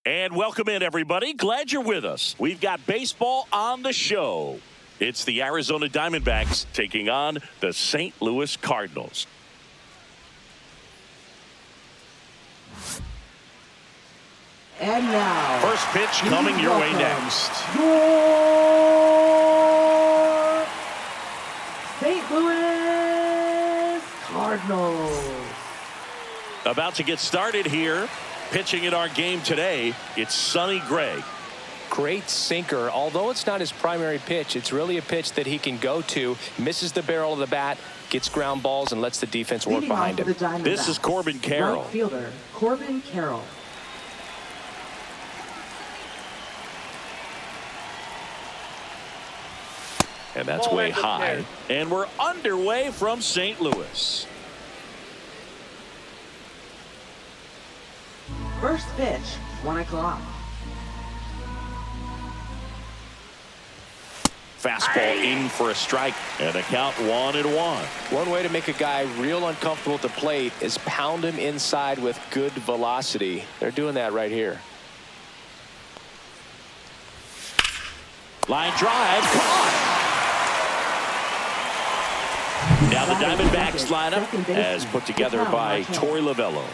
And welcome in, everybody. Glad you're with us. We've got baseball on the show. It's the Arizona Diamondbacks taking on the St. Louis Cardinals. And now, first pitch coming your way next. Your St. Louis Cardinals. About to get started here. Pitching in our game today, it's Sonny Gray. Great sinker. Although it's not his primary pitch, it's really a pitch that he can go to. Misses the barrel of the bat, gets ground balls, and lets the defense work behind him. This is Corbin Carroll. Right fielder, Corbin Carroll. And that's way high. And we're underway from St. Louis. First pitch, 1 o'clock. Fastball in for a strike. And a count 1-1. One way to make a guy real uncomfortable at the plate is pound him inside with good velocity. They're doing that right here. Line drive, caught. Now the Diamondbacks lineup as put together by Torey Lovello.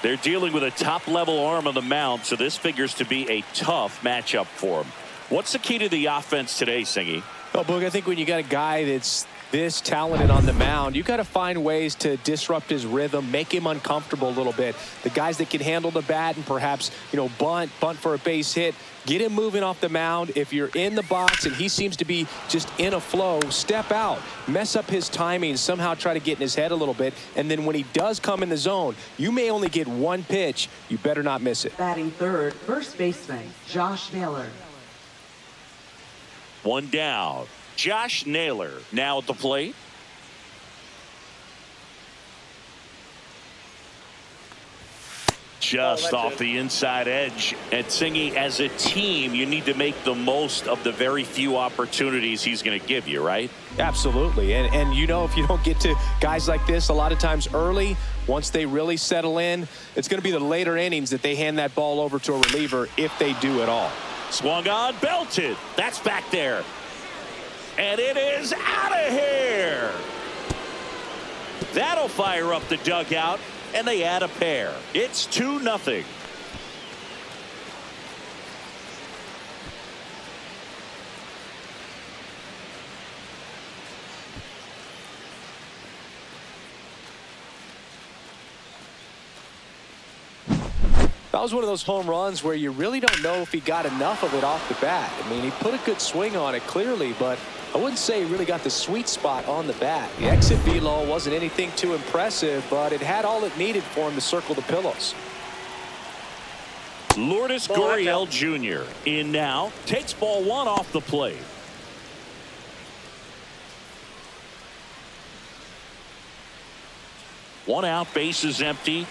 They're dealing with a top-level arm on the mound, so this figures to be a tough matchup for them. What's the key to the offense today, Singy? Well, Boog, I think when you got a guy that's this talented on the mound, you got to find ways to disrupt his rhythm, make him uncomfortable a little bit. The guys that can handle the bat and perhaps, bunt for a base hit, get him moving off the mound. If you're in the box and he seems to be just in a flow, step out, mess up his timing, somehow try to get in his head a little bit. And then when he does come in the zone, you may only get one pitch. You better not miss it. Batting third, first baseman, Josh Naylor. One down. Josh Naylor now at the plate. Just off the inside edge. And Singy, as a team, you need to make the most of the very few opportunities he's going to give you, right? Absolutely. And if you don't get to guys like this a lot of times early, once they really settle in, it's going to be the later innings that they hand that ball over to a reliever if they do at all. Swung on, belted. That's back there. And it is out of here. That'll fire up the dugout, and they add a pair. It's 2-0. That was one of those home runs where you really don't know if he got enough of it off the bat. I mean, he put a good swing on it clearly, but I wouldn't say he really got the sweet spot on the bat. The exit velo wasn't anything too impressive, but it had all it needed for him to circle the pillows. Lourdes Gurriel Jr. in now. Takes ball one off the plate. One out, base is empty.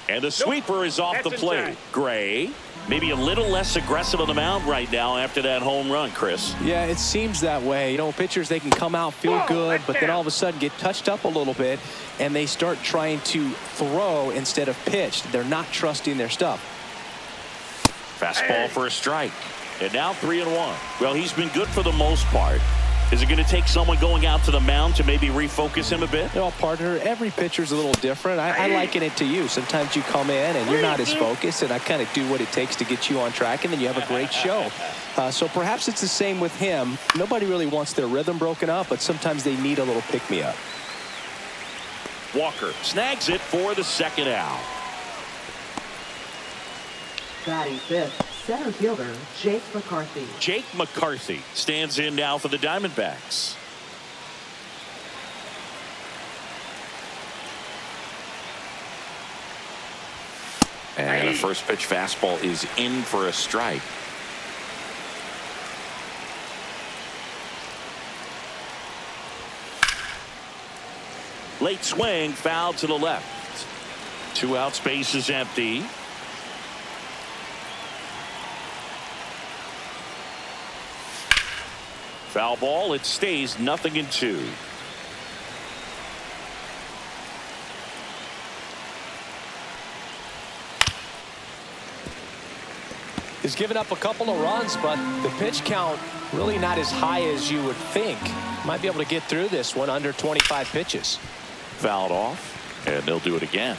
And the sweeper is off the plate. Gray, maybe a little less aggressive on the mound right now after that home run, Chris. Yeah, it seems that way. Pitchers, they can come out, feel good, but then all of a sudden get touched up a little bit, and they start trying to throw instead of pitch. They're not trusting their stuff. Fastball for a strike. And now 3-1. Well, he's been good for the most part. Is it going to take someone going out to the mound to maybe refocus him a bit? Partner, every pitcher's a little different. I liken it to you. Sometimes you come in and you're not as focused, and I kind of do what it takes to get you on track, and then you have a great show. So perhaps it's the same with him. Nobody really wants their rhythm broken up, but sometimes they need a little pick-me-up. Walker snags it for the second out. Batting fifth, center fielder, Jake McCarthy. Jake McCarthy stands in now for the Diamondbacks. And a first pitch fastball is in for a strike. Late swing, foul to the left. 2 outs, base is empty. Foul ball, it stays 0-2. He's given up a couple of runs, but the pitch count really not as high as you would think. Might be able to get through this one under 25 pitches. Fouled off, and they'll do it again.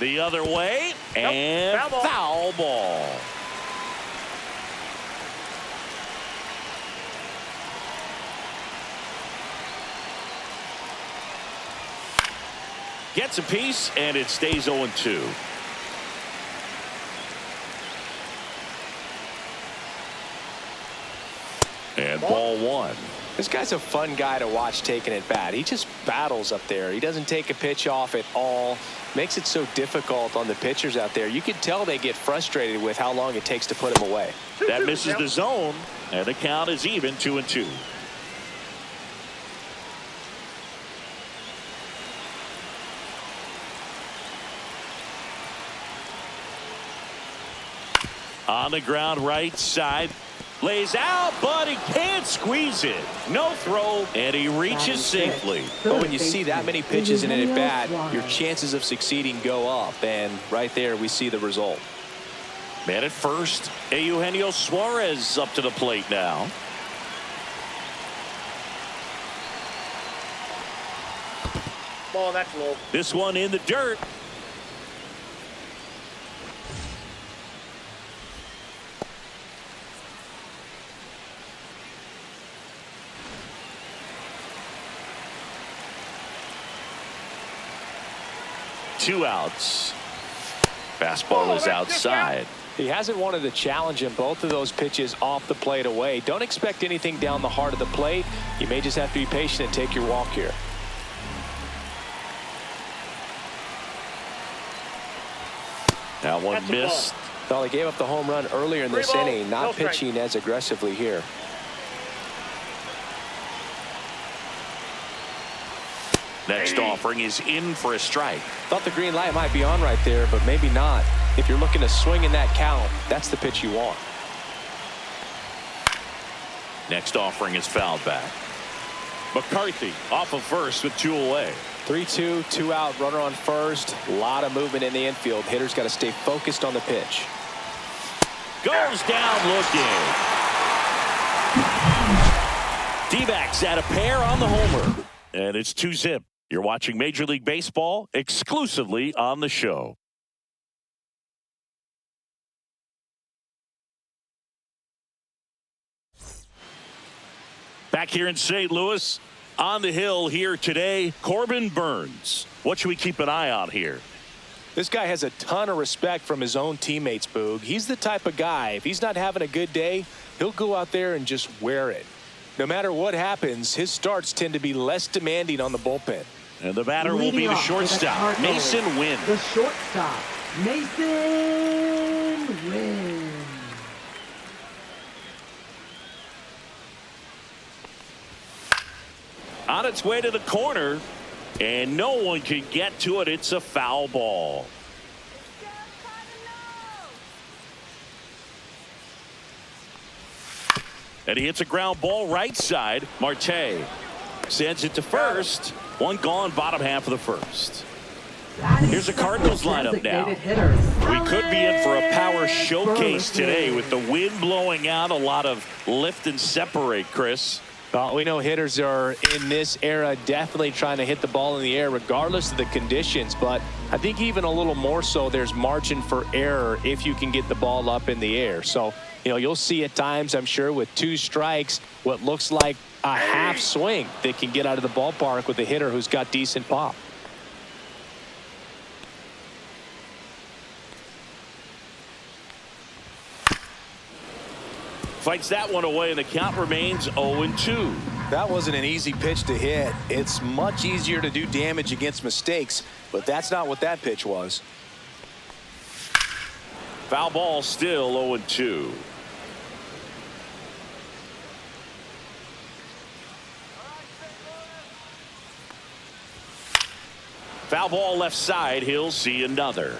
The other way, and foul ball. Gets a piece, and it stays 0-2. And ball one. This guy's a fun guy to watch taking at bat. He just battles up there. He doesn't take a pitch off at all. Makes it so difficult on the pitchers out there. You can tell they get frustrated with how long it takes to put him away. That misses the zone, and the count is even 2-2. On the ground right side. Lays out, but he can't squeeze it. No throw, and he reaches safely. But when you see that many pitches in an at-bat, your chances of succeeding go up. And right there, we see the result. Man at first, Eugenio Suarez up to the plate now. Ball, that's low. This one in the dirt. Two outs. Fastball is outside. He hasn't wanted to challenge him both of those pitches off the plate away. Don't expect anything down the heart of the plate. You may just have to be patient and take your walk here. That one missed. Well, he gave up the home run earlier in this inning, not pitching as aggressively here. Next offering is in for a strike. Thought the green light might be on right there, but maybe not. If you're looking to swing in that count, that's the pitch you want. Next offering is fouled back. McCarthy off of first with two away. 3-2, 2 out, runner on first. A lot of movement in the infield. Hitter's got to stay focused on the pitch. Goes down looking. D-backs at a pair on the homer. And it's 2-zip. You're watching Major League Baseball exclusively on the show. Back here in St. Louis, on the hill here today, Corbin Burnes. What should we keep an eye on here? This guy has a ton of respect from his own teammates, Boog. He's the type of guy, if he's not having a good day, he'll go out there and just wear it. No matter what happens, his starts tend to be less demanding on the bullpen. And the batter will be the shortstop, Mason Wynn. The shortstop, Mason Wynn. On its way to the corner, and no one can get to it. It's a foul ball. And he hits a ground ball right side. Marte sends it to first. One gone, bottom half of the first. Here's the Cardinals lineup now. We could be in for a power showcase today with the wind blowing out, a lot of lift and separate, Chris. Well, we know hitters are in this era definitely trying to hit the ball in the air regardless of the conditions, but I think even a little more so there's margin for error if you can get the ball up in the air. So, you know, you'll see at times, I'm sure, with 2 strikes, what looks like a half swing that can get out of the ballpark with a hitter who's got decent pop. Fights that one away, and the count remains 0-2. That wasn't an easy pitch to hit. It's much easier to do damage against mistakes, but that's not what that pitch was. Foul ball, still 0-2. Foul ball left side. He'll see another.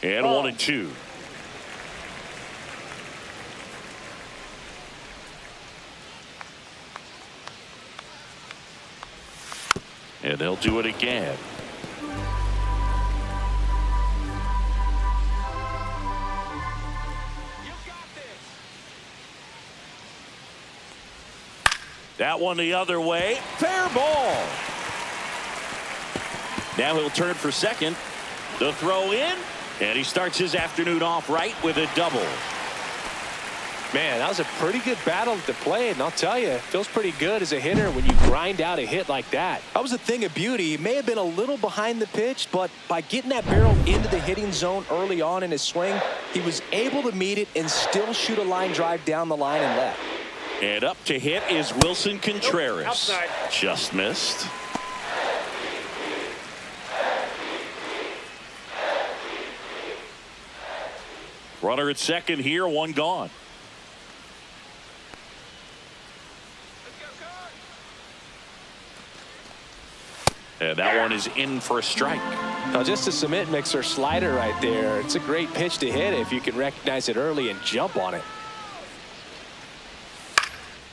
And 1-2. And they'll do it again. That one the other way. Fair ball. Now he'll turn for second. The throw in. And he starts his afternoon off right with a double. Man, that was a pretty good battle at the plate, and I'll tell you, it feels pretty good as a hitter when you grind out a hit like that. That was a thing of beauty. He may have been a little behind the pitch, but by getting that barrel into the hitting zone early on in his swing, he was able to meet it and still shoot a line drive down the line and left. And up to hit is Wilson Contreras. Outside. Just missed. Runner at second here, one gone. And that one is in for a strike. Now, just a cement mixer slider right there. It's a great pitch to hit if you can recognize it early and jump on it.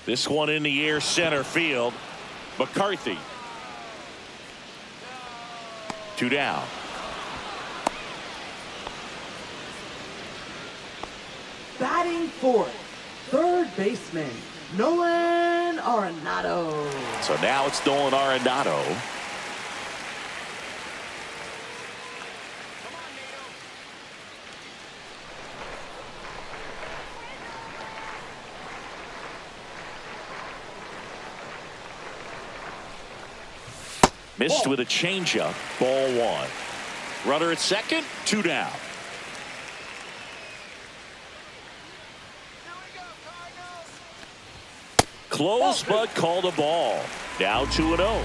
This one in the air, center field. McCarthy. 2 down. Batting fourth, third baseman, Nolan Arenado. So now it's Nolan Arenado. Missed with a changeup. Ball one. Runner at second. 2 down. Close, but called a ball. Now 2-0.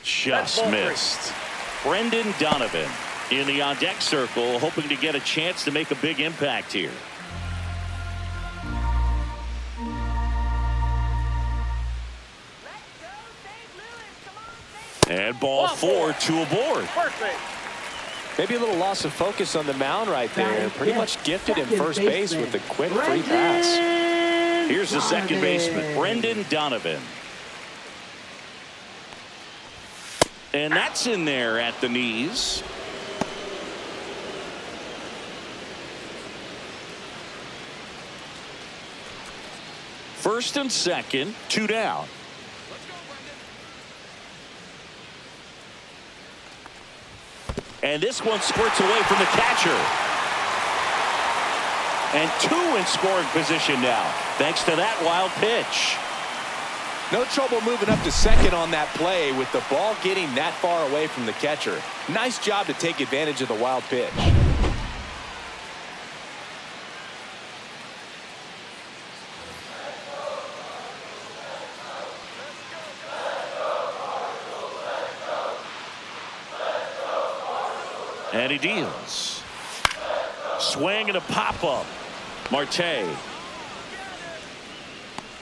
Just missed. Brendan Donovan in the on-deck circle, hoping to get a chance to make a big impact here. And ball 4, 2 aboard. Maybe a little loss of focus on the mound right there. Pretty much gifted him first base with a quick free pass. Here's the second baseman, Brendan Donovan. And that's in there at the knees. First and second, 2 down. And this one squirts away from the catcher. And 2 in scoring position now, thanks to that wild pitch. No trouble moving up to second on that play with the ball getting that far away from the catcher. Nice job to take advantage of the wild pitch. And he deals. Swing and a pop-up. Marte.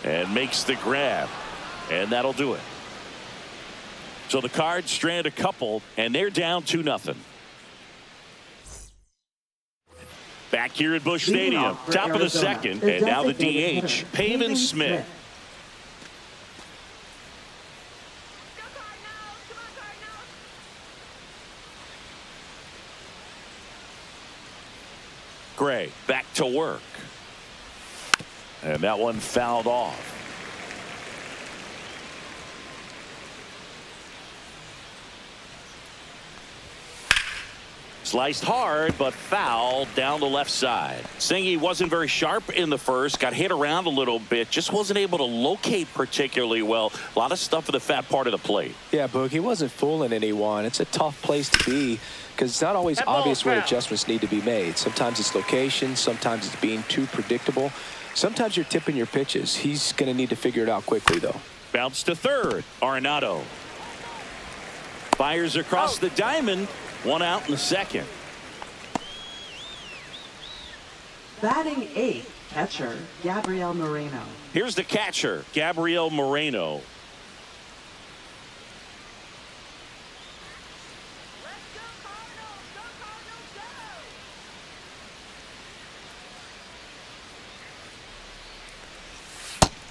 And makes the grab. And that'll do it. So the Cards strand a couple, and they're down 2-0. Back here at Busch Stadium, top of the second, and now the DH, Pavin Smith. Gray back to work. And that one fouled off. Sliced hard, but foul down the left side. Singy wasn't very sharp in the first, got hit around a little bit, just wasn't able to locate particularly well. A lot of stuff in the fat part of the plate. Yeah, Boog, he wasn't fooling anyone. It's a tough place to be because it's not always obvious where adjustments need to be made. Sometimes it's location, sometimes it's being too predictable. Sometimes you're tipping your pitches. He's going to need to figure it out quickly, though. Bounce to third. Arenado fires across the diamond. 1 out in the second. Batting eighth, catcher, Gabriel Moreno. Here's the catcher, Gabriel Moreno.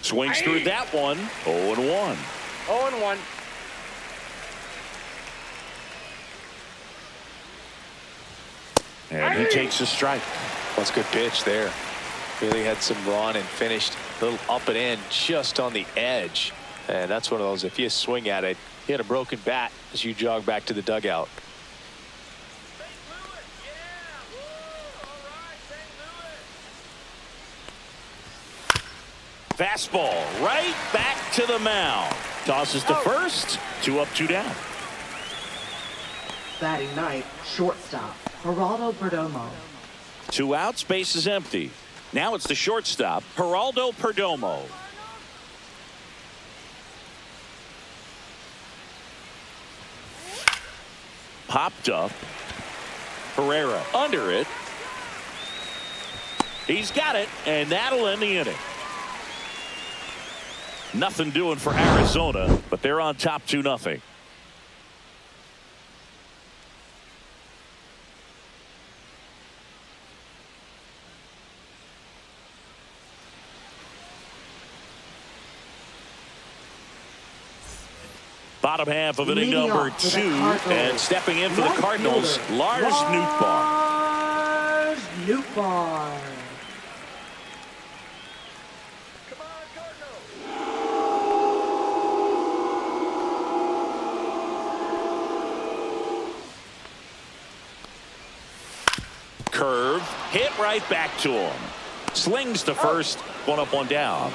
Swings through that one. 0-1. 0-1. And he takes a strike. That's a good pitch there. Really had some run and finished a little up and in just on the edge. And that's one of those, if you swing at it, you hit a broken bat as you jog back to the dugout. Fastball right back to the mound. Tosses to first. 2 up, 2 down. Batting ninth, shortstop, Geraldo Perdomo. 2 outs, base is empty. Now it's the shortstop, Geraldo Perdomo. Popped up. Herrera under it. He's got it, and that'll end the inning. Nothing doing for Arizona, but they're on top 2-0. Bottom half of inning number 2, and stepping in for the Cardinals, Lars Nootbaar. Nootbaar. Curve, hit right back to him. Slings to first, 1 up, 1 down.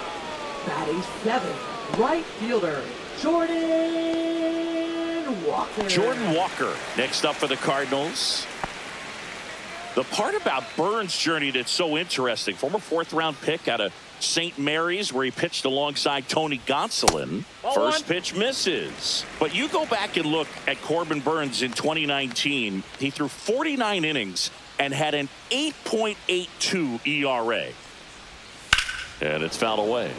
Batting seventh, right fielder, Jordan Walker. Jordan Walker next up for the Cardinals. The part about Burns' journey that's so interesting, former 4th-round pick out of St. Mary's, where he pitched alongside Tony Gonsolin. First pitch misses. But you go back and look at Corbin Burns in 2019. He threw 49 innings and had an 8.82 ERA. And it's fouled away.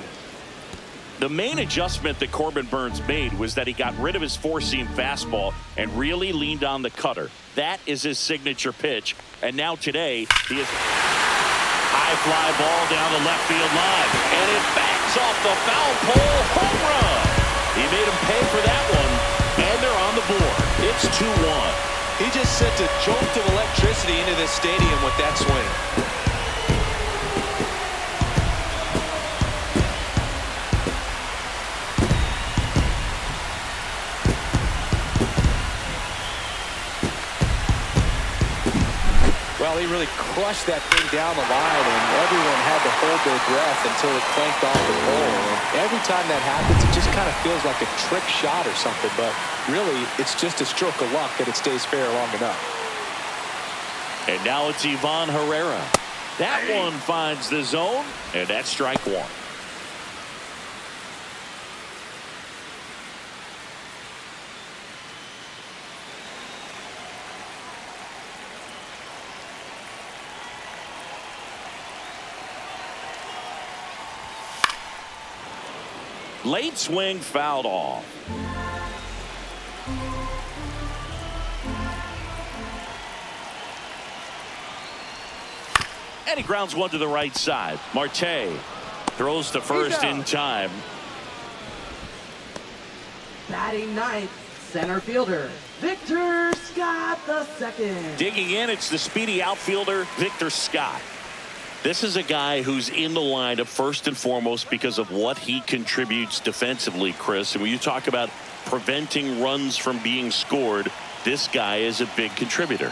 The main adjustment that Corbin Burns made was that he got rid of his 4-seam fastball and really leaned on the cutter. That is his signature pitch. And now today, he is high fly ball down the left field line. And it backs off the foul pole. Home run. He made him pay for that one. And they're on the board. It's 2-1. He just sent a jolt of electricity into this stadium with that swing. Well, he really crushed that thing down the line, and everyone had to hold their breath until it clanked off the pole. And every time that happens, it just kind of feels like a trick shot or something, but really, it's just a stroke of luck that it stays fair long enough. And now it's Ivan Herrera. That one finds the zone, and that's strike 1. Late swing fouled off. And he grounds one to the right side. Marte throws to first in time. Batting ninth, center fielder, Victor Scott II. Digging in, it's the speedy outfielder, Victor Scott. This is a guy who's in the lineup first and foremost because of what he contributes defensively, Chris. And when you talk about preventing runs from being scored, this guy is a big contributor.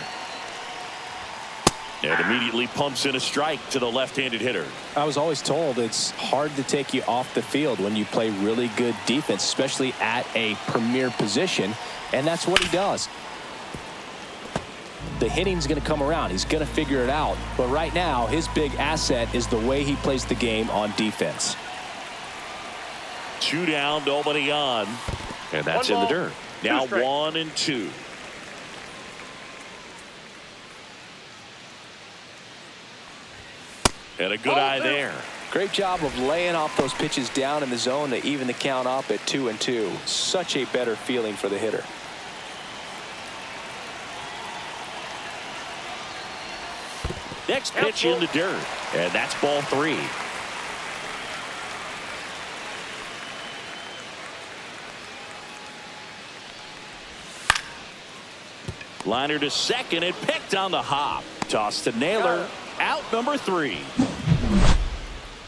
And immediately pumps in a strike to the left-handed hitter. I was always told it's hard to take you off the field when you play really good defense, especially at a premier position, and that's what he does. The hitting's going to come around. He's going to figure it out. But right now, his big asset is the way he plays the game on defense. 2 down, nobody on. And that's in the dirt. Now 1-2. And a good eye there. Great job of laying off those pitches down in the zone to even the count up at 2-2. Such a better feeling for the hitter. Next pitch in the dirt. And that's ball 3. Liner to second and picked on the hop. Toss to Naylor. Out number 3.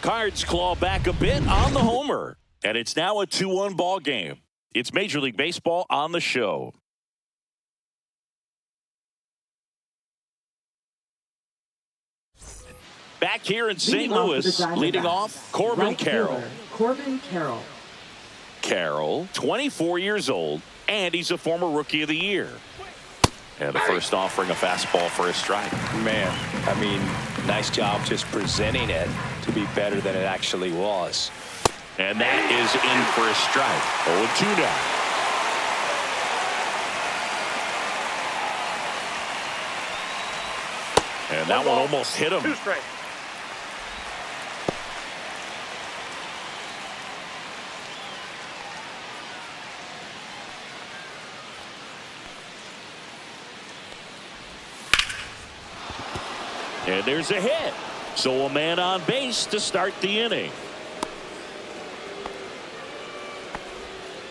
Cards claw back a bit on the homer. And it's now a 2-1 ball game. It's Major League Baseball on the show. Back here in St. Louis, leading off, Corbin Carroll. Corbin Carroll. Carroll, 24 years old, and he's a former Rookie of the Year. And the first offering, a fastball for a strike. Man, I mean, nice job just presenting it to be better than it actually was. And that is in for a strike. 0-2 now. And that one almost hit him. 2 strikes. And there's a hit. So a man on base to start the inning.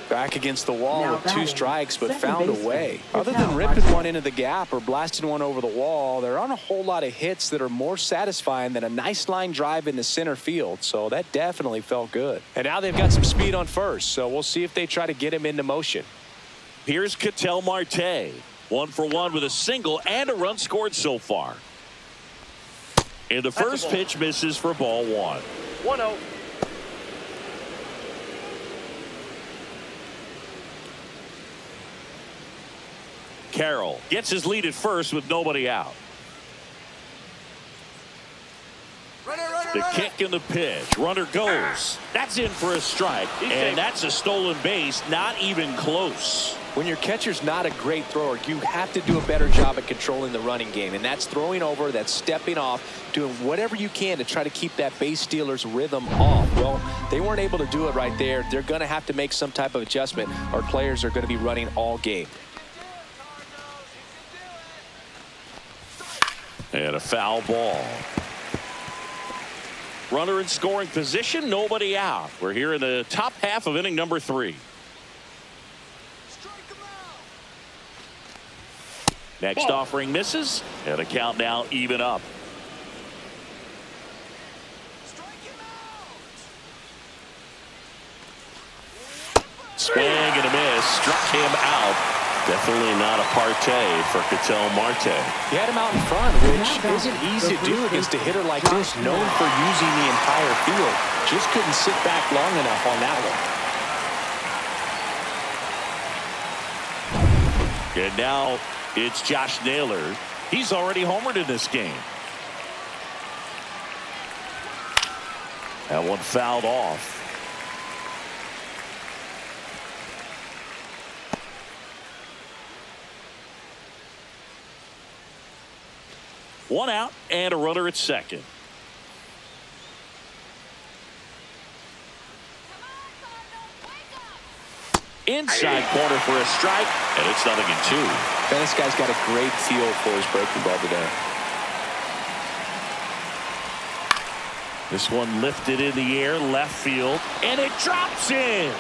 Back against the wall Now with 2 strikes, but second found a baseman, way. Patel Other than ripping Martin. one into the gap or blasting one over the wall, there aren't a whole lot of hits that are more satisfying than a nice line drive into center field. So that definitely felt good. And now they've got some speed on first, so we'll see if they try to get him into motion. Here's Ketel Marte. 1 for 1 with a single and a run scored so far. And the first pitch misses for ball 1. 1-0. Carroll gets his lead at first with nobody out. The kick and the pitch. Runner goes. That's in for a strike. And that's a stolen base. Not even close. When your catcher's not a great thrower, you have to do a better job at controlling the running game. And that's throwing over, that's stepping off, doing whatever you can to try to keep that base stealer's rhythm off. Well, they weren't able to do it right there. They're going to have to make some type of adjustment. Our players are going to be running all game. And a foul ball. Runner in scoring position, nobody out. We're here in the top half of inning number 3. Next offering misses, and the count now even up. Swing and a miss, struck him out. Definitely not a partay for Ketel Marte. He had him out in front, which isn't easy to do against a hitter like this, known for using the entire field. Just couldn't sit back long enough on that one. And now it's Josh Naylor. He's already homered in this game. That one fouled off. One out and a runner at second. Inside corner for a strike, and it's 0-2. Man, this guy's got a great feel for his breaking ball today. This one lifted in the air, left field, and it drops in.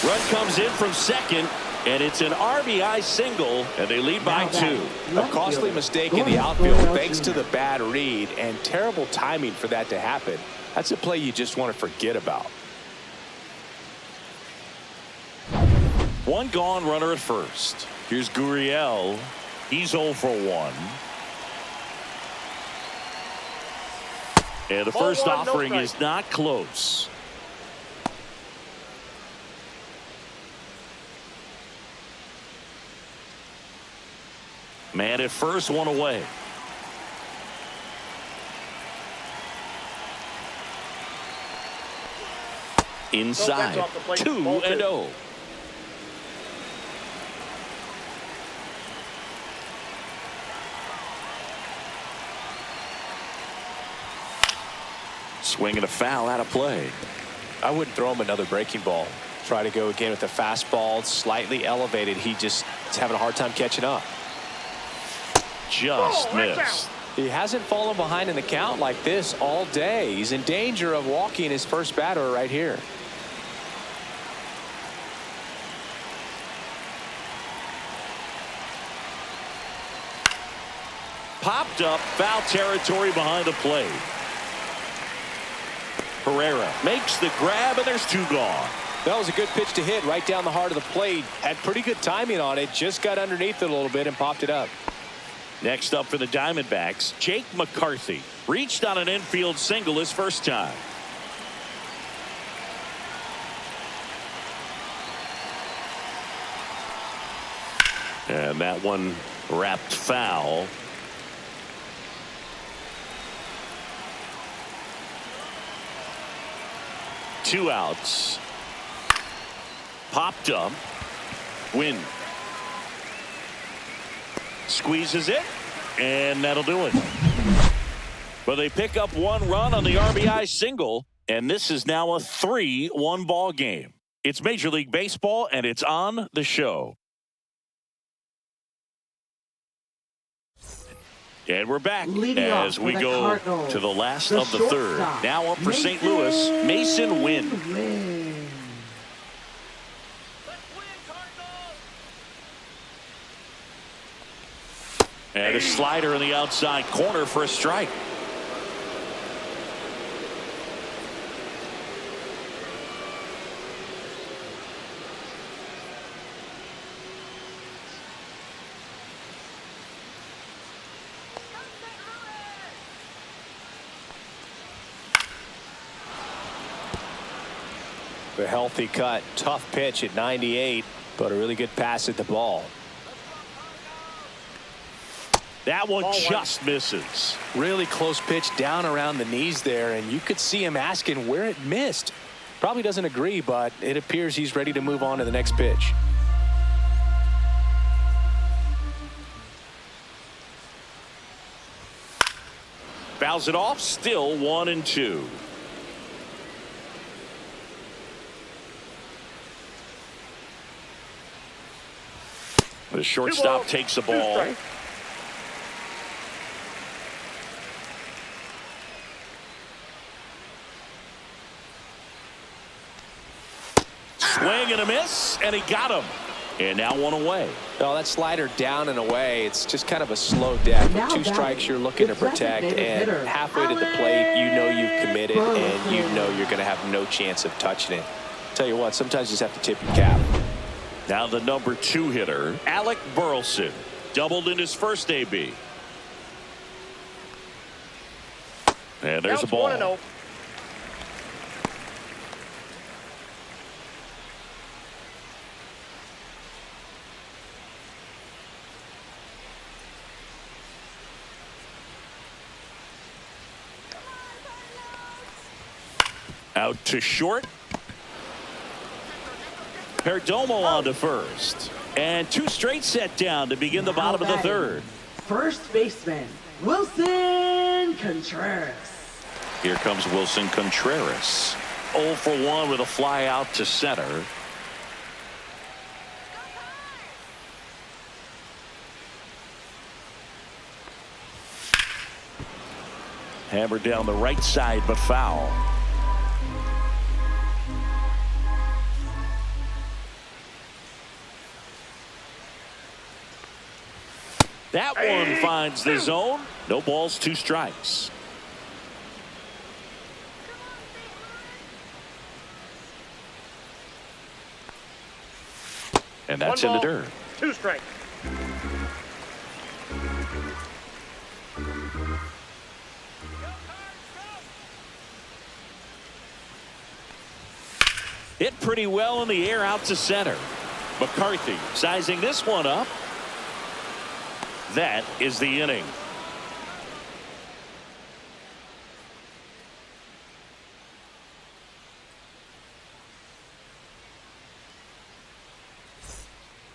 Run comes in from second, and it's an RBI single, and they lead by 2. A costly mistake in the outfield thanks to the bad read and terrible timing for that to happen. That's a play you just want to forget about. One gone, runner at first. Here's Gurriel. He's 0 for 1. And the first offering is not close. Man at first, one away. Inside, 2-0. Swing and a foul out of play. I wouldn't throw him another breaking ball. Try to go again with the fastball, slightly elevated. He just is having a hard time catching up. Just missed. He hasn't fallen behind in the count like this all day. He's in danger of walking his first batter right here. Popped up, foul territory behind the plate. Herrera makes the grab, and there's two gone. That was a good pitch to hit right down the heart of the plate. Had pretty good timing on it. Just got underneath it a little bit and popped it up. Next up for the Diamondbacks, Jake McCarthy. Reached on an infield single his first time. And that one wrapped foul. Two outs. Popped up. Win. Squeezes it. And that'll do it. But they pick up one run on the RBI single. And this is now a 3-1 ball game. It's Major League Baseball, and it's on the show. And we're back as we go to the last of the third. Now up for St. Louis, Mason Wynn. And a slider in the outside corner for a strike. A healthy cut. Tough pitch at 98, but a really good pass at the ball. That one just misses. Really close pitch down around the knees there, and you could see him asking where it missed. Probably doesn't agree, but it appears he's ready to move on to the next pitch. Fouls it off, still 1-2. The shortstop takes the ball. Swing and a miss, and he got him. And now one away. Oh, that slider down and away. It's just kind of a slow death. With two strikes you're looking to protect, and halfway to the plate, you know you've committed, and you know you're going to have no chance of touching it. Tell you what, sometimes you just have to tip your cap. Now the number 2 hitter, Alec Burleson, doubled in his first AB. And there's a ball. 1-0. Out to short. Perdomo on to first. And 2 straight set down to begin the bottom of the third. First baseman, Wilson Contreras. Here comes Wilson Contreras. 0 for 1 with a fly out to center. Hammered down the right side, but foul. That one finds the zone. No balls, 2 strikes. And that's in the dirt. 2 strikes. Hit pretty well in the air out to center. McCarthy sizing this one up. That is the inning.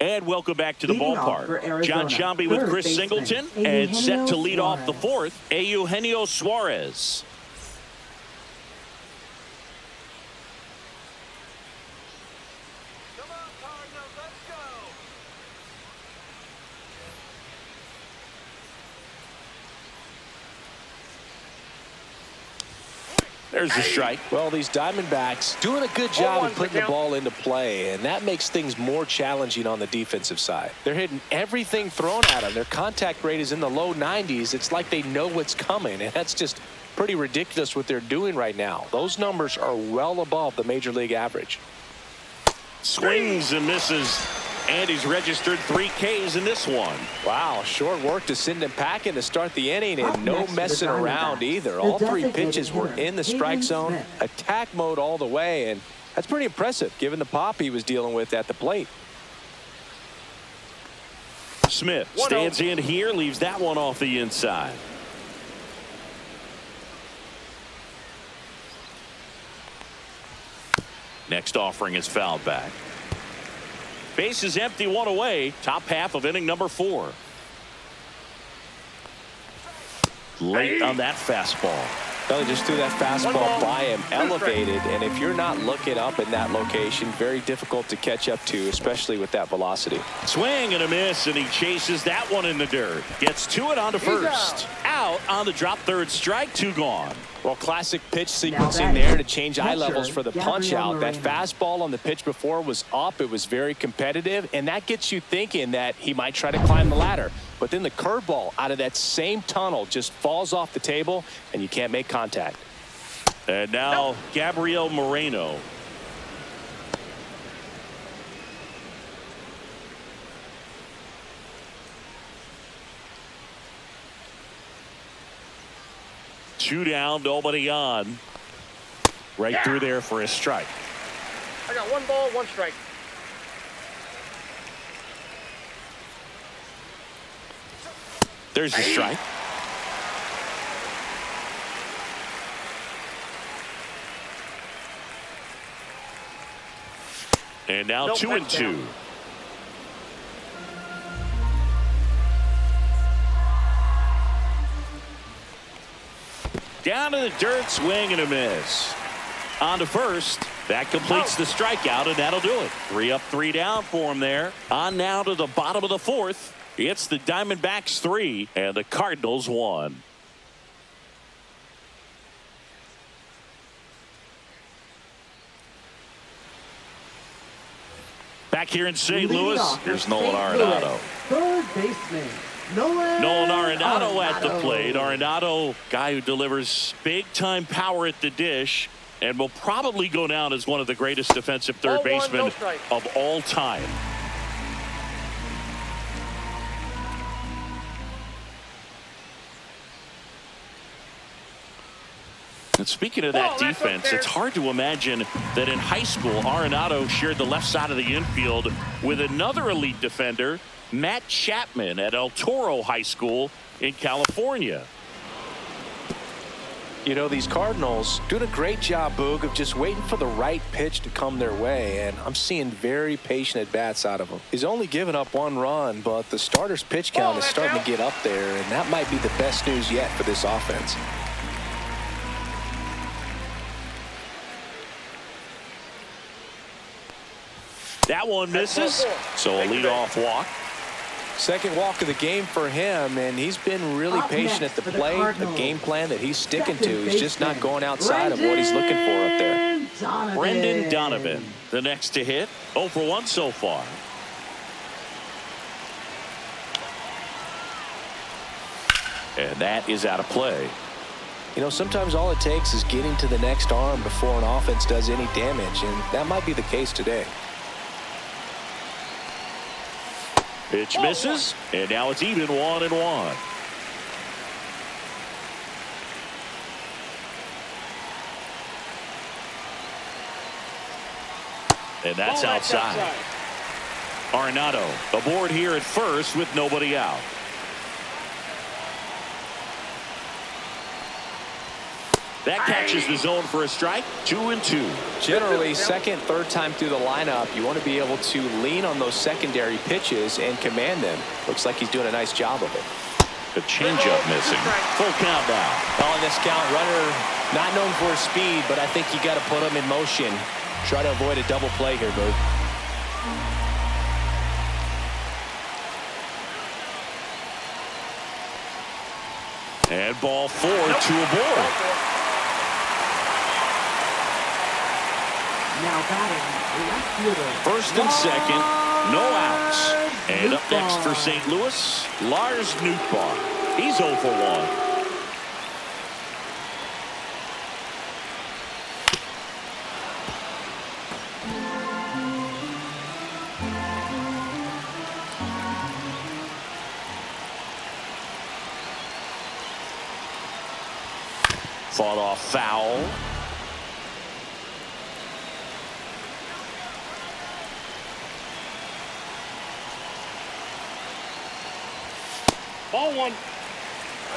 And welcome back to the ballpark. John Sciambi with Chris Singleton, and set to lead off the fourth, Eugenio Suarez. There's a strike. Well, these Diamondbacks doing a good job of putting the ball into play, and that makes things more challenging on the defensive side. They're hitting everything thrown at them. Their contact rate is in the low 90s. It's like they know what's coming, and that's just pretty ridiculous what they're doing right now. Those numbers are well above the major league average. Swings and misses, and he's registered 3 Ks in this one. Wow, short work to send him packing to start the inning, and no messing around either. All 3 pitches were in the strike zone, attack mode all the way, and that's pretty impressive given the pop he was dealing with at the plate. Smith stands in here, leaves that one off the inside. Next offering is fouled back. Base is empty, 1 away. Top half of inning number 4. Late on that fastball. Well, he just threw that fastball by him, elevated, and if you're not looking up in that location, very difficult to catch up to, especially with that velocity. Swing and a miss, and he chases that one in the dirt. Gets to it on to first. Out on the drop, 3rd strike, 2 gone. Well, classic pitch sequencing there to change eye levels for the punch out. That fastball on the pitch before was up. It was very competitive, and that gets you thinking that he might try to climb the ladder. But then the curveball out of that same tunnel just falls off the table, and you can't make contact. And now Gabriel Moreno. Two down, nobody on. Right through there for a strike. I got 1 ball, 1 strike. There's a strike. And now 2-2. Down to the dirt, swing and a miss. On to first. That completes the strikeout, and that'll do it. 3 up, 3 down for him there. On now to the bottom of the 4th. It's the Diamondbacks 3 and the Cardinals 1. Back here in St. Louis, here's Nolan Arenado. 3rd baseman, Nolan Arenado at the plate. Arenado, guy who delivers big-time power at the dish and will probably go down as one of the greatest defensive third basemen of all time. And speaking of that defense, it's hard to imagine that in high school, Arenado shared the left side of the infield with another elite defender, Matt Chapman, at El Toro High School in California. You know, these Cardinals doing a great job, Boog, of just waiting for the right pitch to come their way, and I'm seeing very patient at-bats out of them. He's only given up 1 run, but the starter's pitch count is starting to get up there, and that might be the best news yet for this offense. That one misses, so a leadoff walk. Second walk of the game for him, and he's been really patient at the plate. A game plan that he's sticking to. He's just not going outside of what he's looking for up there. Brendan Donovan, the next to hit. 0 for 1 so far. And that is out of play. You know, sometimes all it takes is getting to the next arm before an offense does any damage, and that might be the case today. Pitch misses, and now it's even 1-1. And that's outside. Arenado aboard here at first with nobody out. That catches the zone for a strike. 2-2. Generally, second, third time through the lineup, you want to be able to lean on those secondary pitches and command them. Looks like he's doing a nice job of it. The changeup missing. Full count now. Well, in this count, runner not known for his speed, but I think you got to put him in motion. Try to avoid a double play here, Boog. And ball 4, 2 aboard. Now batting left fielder. First and second, no outs. And up next for St. Louis, Lars Nootbaar. He's 0 for 1. Fought off foul. Ball one.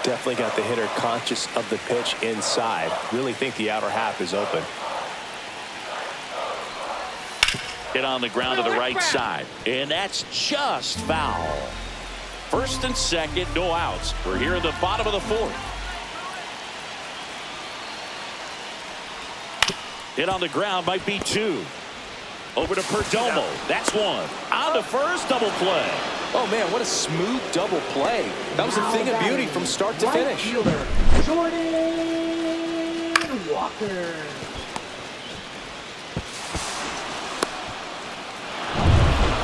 Definitely got the hitter conscious of the pitch inside. Really think the outer half is open. Hit on the ground to the right side. And that's just foul. First and second, no outs. We're here in the bottom of the fourth. Hit on the ground, might be 2. Over to Perdomo. That's 1. On to first, double play. Oh, man, what a smooth double play. That was a thing of beauty from start to finish. Fielder, Jordan Walker.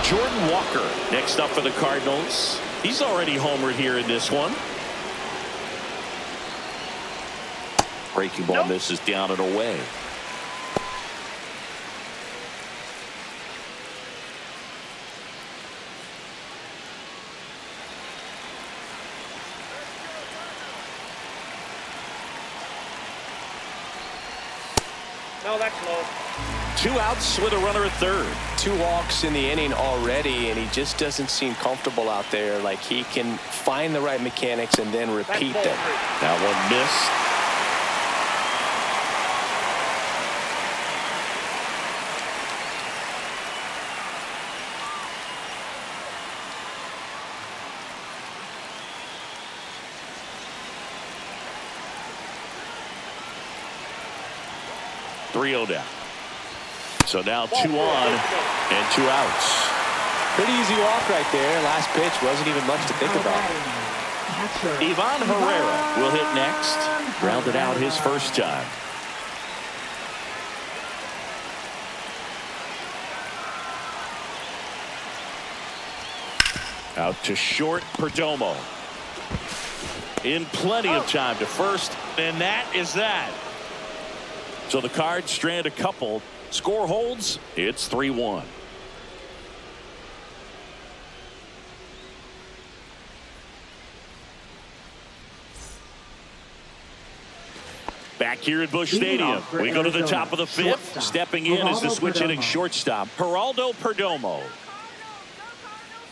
Jordan Walker next up for the Cardinals. He's already homered here in this one. Breaking ball misses down and away. No, that's low. 2 outs with a runner at third. 2 walks in the inning already, and he just doesn't seem comfortable out there. Like he can find the right mechanics and then repeat them. That one missed. Three-0 down. So now 2 on and 2 outs. Pretty easy walk right there. Last pitch wasn't even much to think about. Ivan Herrera will hit next. Grounded out his first time. Out to short, Perdomo. In plenty of time to first, and that is that. So the Cards strand a couple. Score holds. It's 3-1. Back here at Busch Stadium, we go to the top of the 5th. Stepping in is the switch hitting shortstop, Geraldo Perdomo.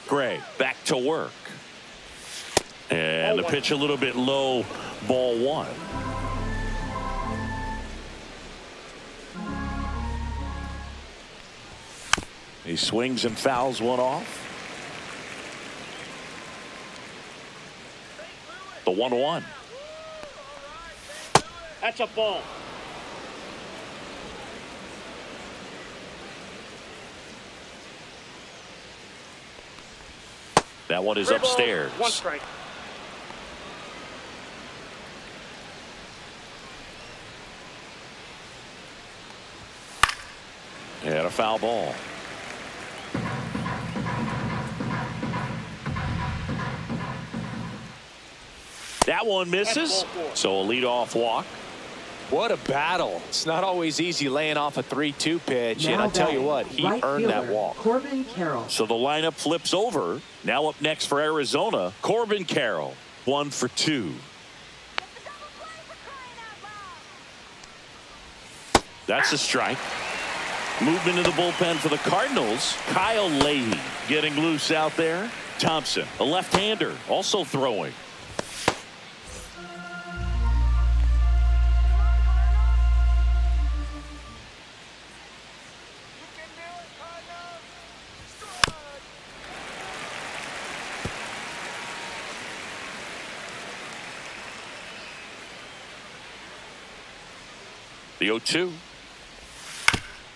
Gray back to work. And the pitch a little bit low, ball 1. He swings and fouls one off. The 1-1. That's a ball. That one is Three balls, upstairs. 1 strike. And a foul ball. That one misses. So a leadoff walk. What a battle. It's not always easy laying off a 3-2 pitch. And I'll tell you what, he earned that walk. Corbin Carroll. So the lineup flips over. Now up next for Arizona, Corbin Carroll. 1 for 2. That's a strike. Movement in the bullpen for the Cardinals. Kyle Leahy getting loose out there. Thompson, a left-hander, also throwing. The 0-2.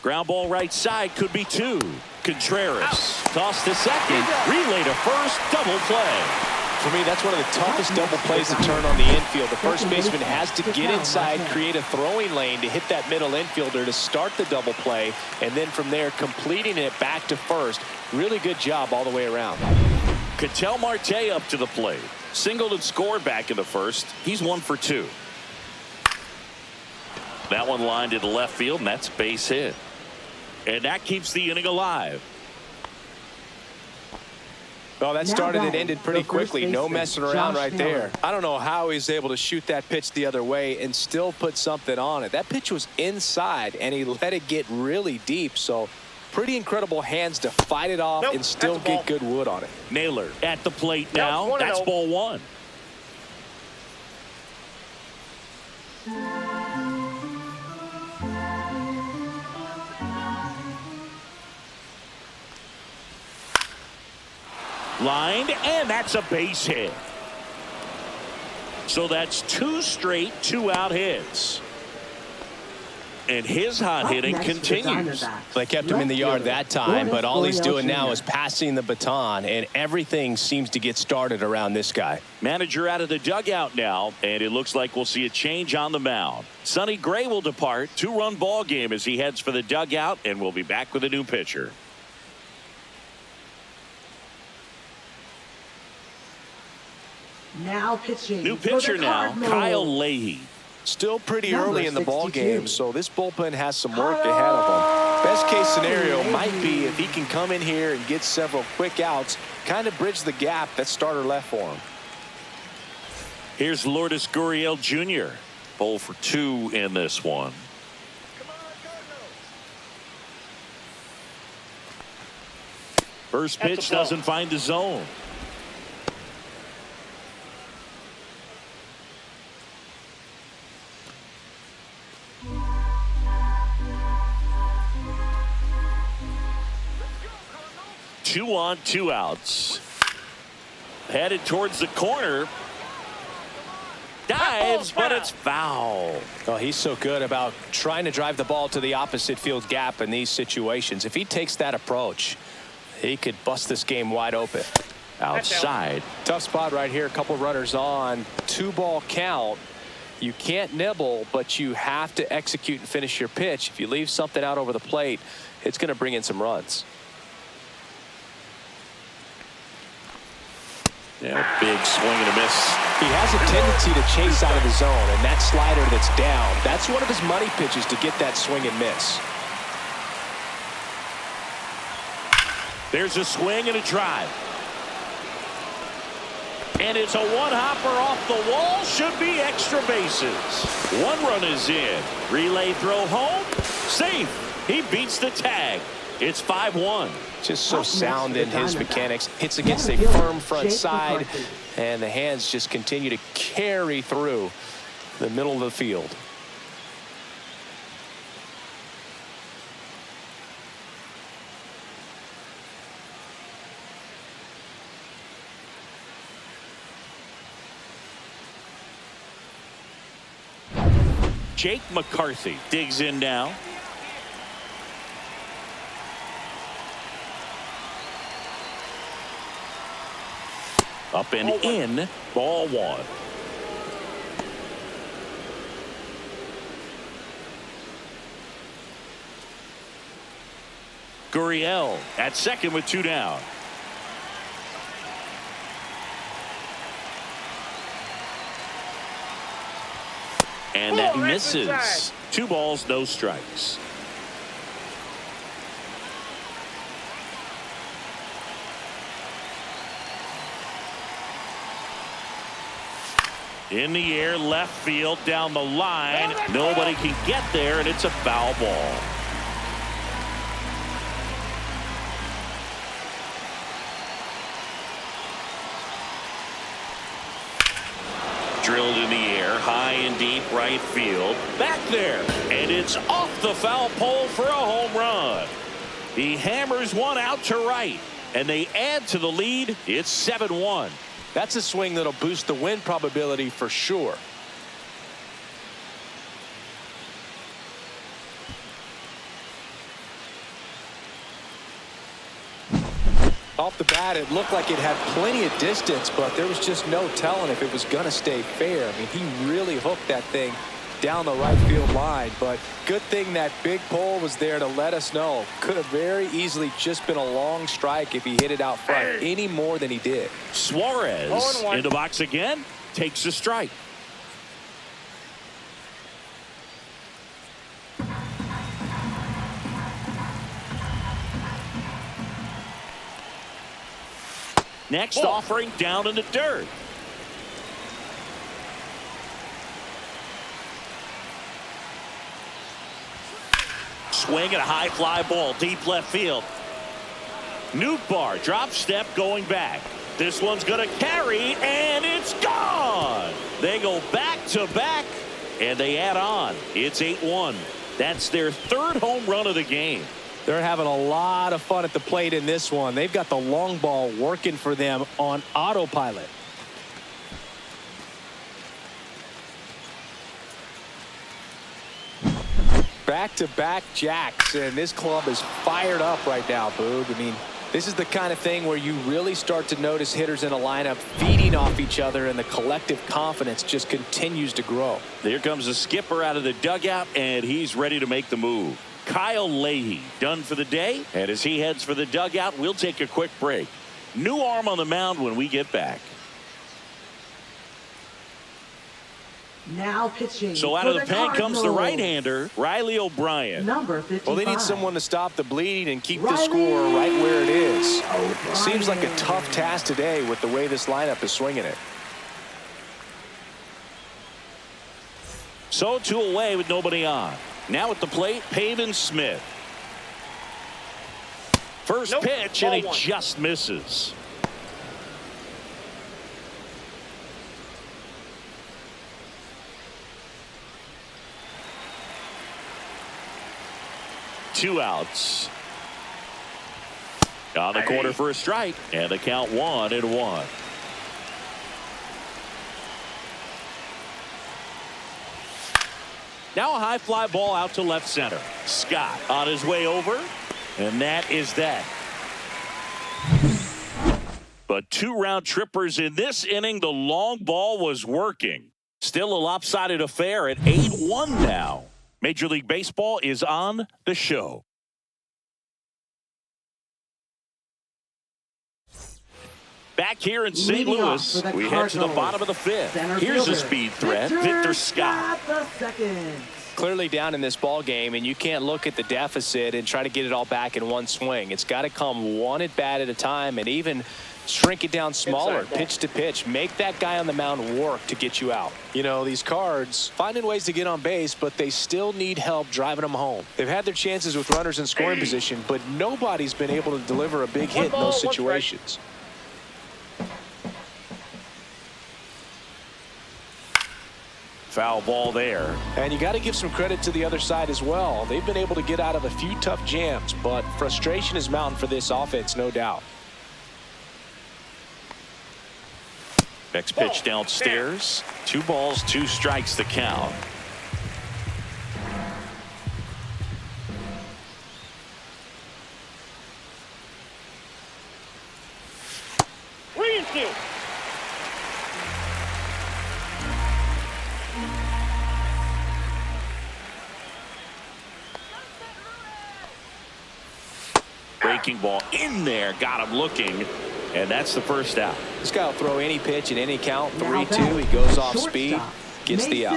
Ground ball right side, could be 2. Contreras tossed to second, relay to first, double play. For me, that's one of the toughest double plays to turn on the infield. The first baseman has to get inside, create a throwing lane to hit that middle infielder to start the double play, and then from there completing it back to first. Really good job all the way around. Ketel Marte up to the plate. Singled and scored back in the first. He's 1 for 2. That one lined into left field, and that's base hit. And that keeps the inning alive. Well, that started and ended pretty quickly. No messing around right there. I don't know how he's able to shoot that pitch the other way and still put something on it. That pitch was inside, and he let it get really deep. So pretty incredible hands to fight it off and still get good wood on it. Naylor at the plate now. That's ball 1. Lined, and that's a base hit. So that's 2 straight 2-out hits. And his hot hitting continues. They kept him in the yard that time, but all he's doing now is passing the baton, and everything seems to get started around this guy. Manager out of the dugout now, and it looks like we'll see a change on the mound. Sonny Gray will depart. 2-run ball game as he heads for the dugout, and we'll be back with a new pitcher. Now pitching. New pitcher now, Kyle Leahy. Still pretty early in the ball game, so this bullpen has some work ahead of him. Best case scenario might be if he can come in here and get several quick outs, kind of bridge the gap that starter left for him. Here's Lourdes Gurriel Jr. 0 for 2 in this one. First pitch doesn't find the zone. Two on, 2 outs. Headed towards the corner. Dives, but it's foul. Oh, he's so good about trying to drive the ball to the opposite field gap in these situations. If he takes that approach, he could bust this game wide open. Outside. Tough spot right here. A couple runners on. 2-ball count. You can't nibble, but you have to execute and finish your pitch. If you leave something out over the plate, it's going to bring in some runs. Yeah, big swing and a miss. He has a tendency to chase out of the zone, and that slider that's down, that's one of his money pitches to get that swing and miss. There's a swing and a drive. And it's a one-hopper off the wall. Should be extra bases. 1 run is in. Relay throw home. Safe. He beats the tag. It's 5-1. Just so sound in his mechanics. Hits against a firm front side, and the hands just continue to carry through the middle of the field. Jake McCarthy digs in now. Up and in, ball 1. Gurriel at second with 2 down. And that misses. 2 balls, no strikes. In the air, left field, down the line. Nobody can get there, and it's a foul ball. Drilled in the air, high and deep right field. Back there, and it's off the foul pole for a home run. He hammers one out to right, and they add to the lead. It's 7-1. That's a swing that'll boost the win probability for sure. Off the bat, it looked like it had plenty of distance, but there was just no telling if it was going to stay fair. I mean, he really hooked that thing down the right field line, but good thing that big pole was there to let us know. Could have very easily just been a long strike if he hit it out front any more than he did. Suarez in the box again, takes a strike. Next offering down in the dirt. Swing and a high fly ball deep left field. Nootbaar drop step going back. This one's going to carry, and it's gone. They go back to back, and they add on. It's 8-1. That's their third home run of the game. They're having a lot of fun at the plate in this one. They've got the long ball working for them on autopilot. Back-to-back jacks, and this club is fired up right now, Boog. I mean, this is the kind of thing where you really start to notice hitters in a lineup feeding off each other, and the collective confidence just continues to grow. Here comes the skipper out of the dugout, and he's ready to make the move. Kyle Leahy done for the day, and as he heads for the dugout, we'll take a quick break. New arm on the mound when we get back. Now pitching. So out of the pen comes the right-hander, Riley O'Brien. Number 55. Well, they need someone to stop the bleeding and keep the score right where it is. Seems like a tough task today with the way this lineup is swinging it. So 2 away with nobody on. Now at the plate, Pavin Smith. First pitch, and he just misses. Two outs. On the corner for a strike, and the count 1-1. Now a high fly ball out to left center. Scott on his way over, and that is that. But 2 round trippers in this inning. The long ball was working. Still a lopsided affair at 8-1 now. Major League Baseball is on the show. Back here in St. Louis, we head to the bottom of the 5th. Here's a speed threat, Victor Scott. Clearly down in this ball game, and you can't look at the deficit and try to get it all back in one swing. It's got to come one at bat at a time, and even shrink it down smaller, pitch to pitch. Make that guy on the mound work to get you out. You know, these Cards finding ways to get on base, but they still need help driving them home. They've had their chances with runners in scoring position, but nobody's been able to deliver a big hit in those situations. Foul ball there. And you got to give some credit to the other side as well. They've been able to get out of a few tough jams, but frustration is mounting for this offense, no doubt. Next pitch downstairs. 2 balls, 2 strikes the count. Breaking ball in there, got him looking, and that's the first out. This guy will throw any pitch at any count. 3-2. He goes off speed, gets the out.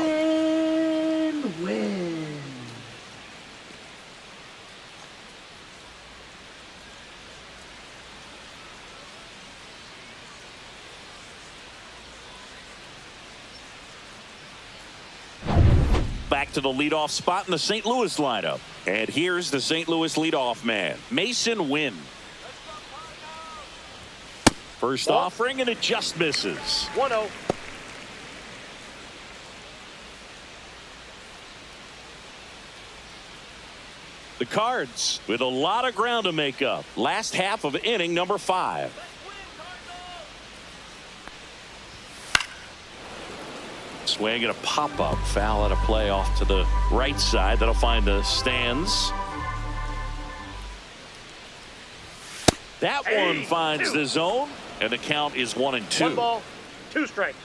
Back to the leadoff spot in the St. Louis lineup. And here's the St. Louis leadoff man, Mason Wynn. First offering, and it just misses. 1-0. The Cards with a lot of ground to make up. Last half of inning number 5. Swing and a pop-up foul at a play off to the right side. That'll find the stands. That one finds the zone, and the count is 1-2. 1 ball, 2 strikes.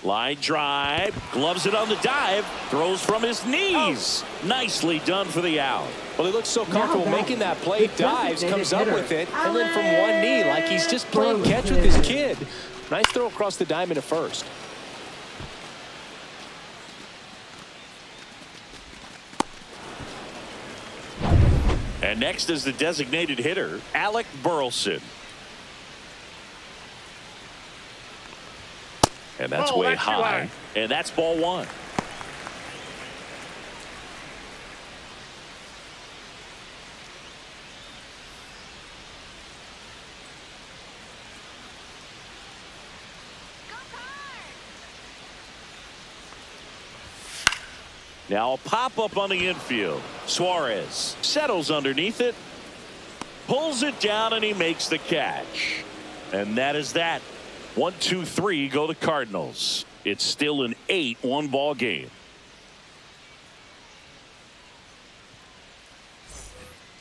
Line drive, gloves it on the dive, throws from his knees. Nicely done for the out. Well, he looks so comfortable making that play, dives, comes up with it, and then from one knee, like he's just playing catch with his kid. Nice throw across the diamond at first. And next is the designated hitter, Alec Burleson. And that's way high. And that's ball 1. Now a pop-up on the infield. Suarez settles underneath it, pulls it down, and he makes the catch. And that is that. 1, 2, 3 go the Cardinals. It's still an 8-1 ball game.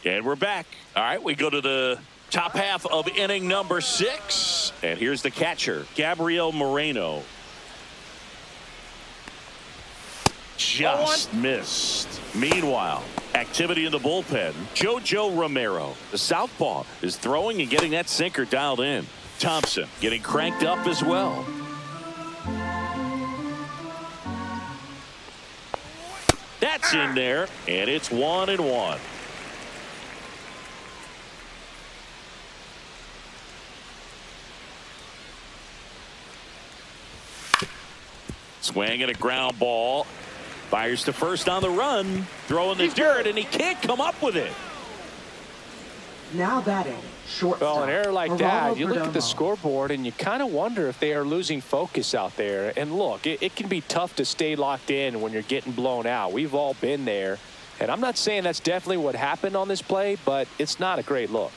And we're back. All right, we go to the top half of inning number 6. And here's the catcher, Gabriel Moreno. Just missed. Meanwhile, activity in the bullpen. JoJo Romero, the southpaw, is throwing and getting that sinker dialed in. Thompson getting cranked up as well. That's in there, and it's 1-1. Swing and a ground ball. Fires to first on the run, throwing the dirt, and he can't come up with it. Now batting, shortstop. Well, an error like that, you look at the Perdomo. scoreboard and you kind of wonder if they are losing focus out there. And look, it can be tough to stay locked in when you're getting blown out. We've all been there. And I'm not saying that's definitely what happened on this play, but it's not a great look.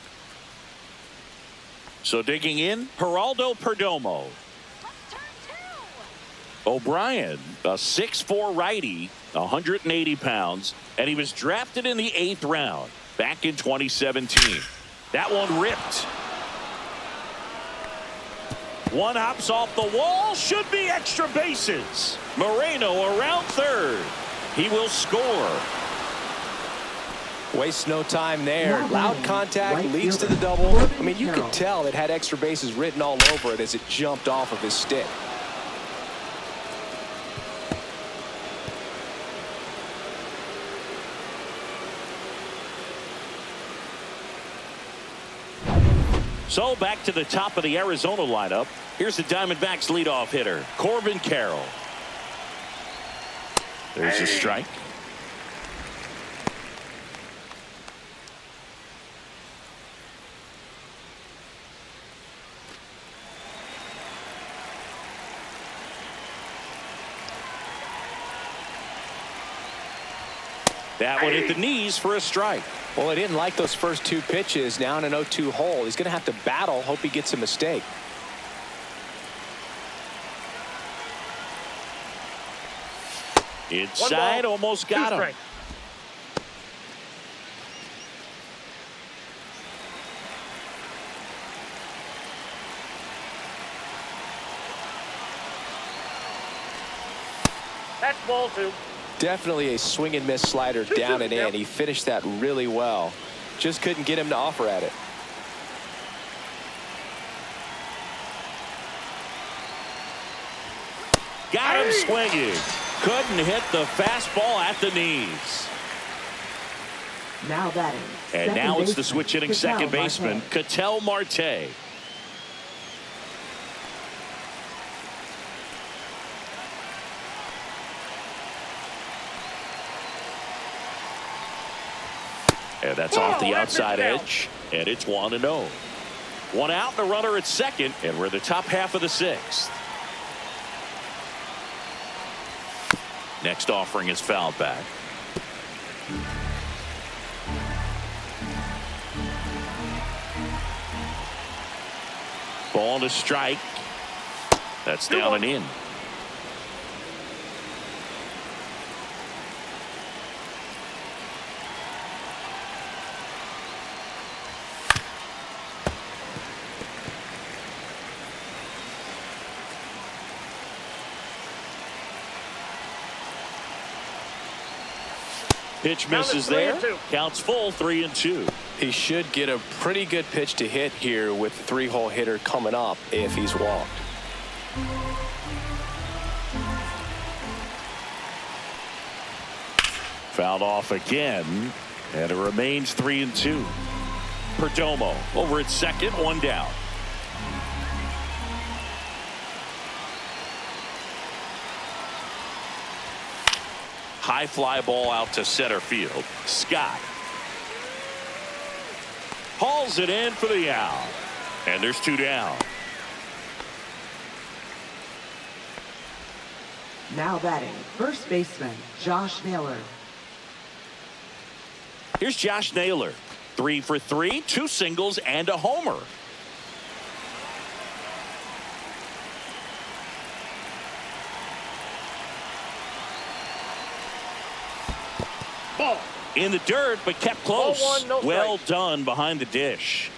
So digging in, Geraldo Perdomo. O'Brien, a 6'4" righty, 180 pounds, and he was drafted in the 8th round back in 2017. That one ripped. One hops off the wall, should be extra bases. Moreno around third. He will score. Waste no time there. Now Loud batting, contact right leads to fielder, the double. I Corbin mean, you Carroll. could tell it had extra bases written all over it as it jumped off of his stick. So back to the top of the Arizona lineup. Here's the Diamondbacks leadoff hitter, Corbin Carroll. There's a strike. That one hit the knees for a strike. Well, he didn't like those first 2 pitches. Now in an 0-2 hole. He's going to have to battle. Hope he gets a mistake. Inside, ball, almost 2 got him. strikes. That's ball 2. Definitely a swing and miss slider down and in. Yep. He finished that really well. Just couldn't get him to offer at it. Got him swinging. Couldn't hit the fastball at the knees. Now batting. And second now it's the baseman, switch hitting Ketel second baseman, Marte. Ketel Marte. And that's off the outside edge, and it's 1-0. One out, and a runner at second, and we're in the top half of the 6th. Next offering is fouled back. Ball to strike. That's down and in. Pitch Count misses is 3 there. and 2. Counts full, 3-2. He should get a pretty good pitch to hit here with the three-hole hitter coming up if he's walked. Fouled off again, and it remains 3-2. Perdomo over at second, one down. High fly ball out to center field. Scott hauls it in for the out, and there's 2 down. Now batting, first baseman, Josh Naylor. Here's Josh Naylor. 3 for 3, 2 singles and a homer. Ball. In the dirt, but kept close. Ball 1, no strike. Well done behind the dish.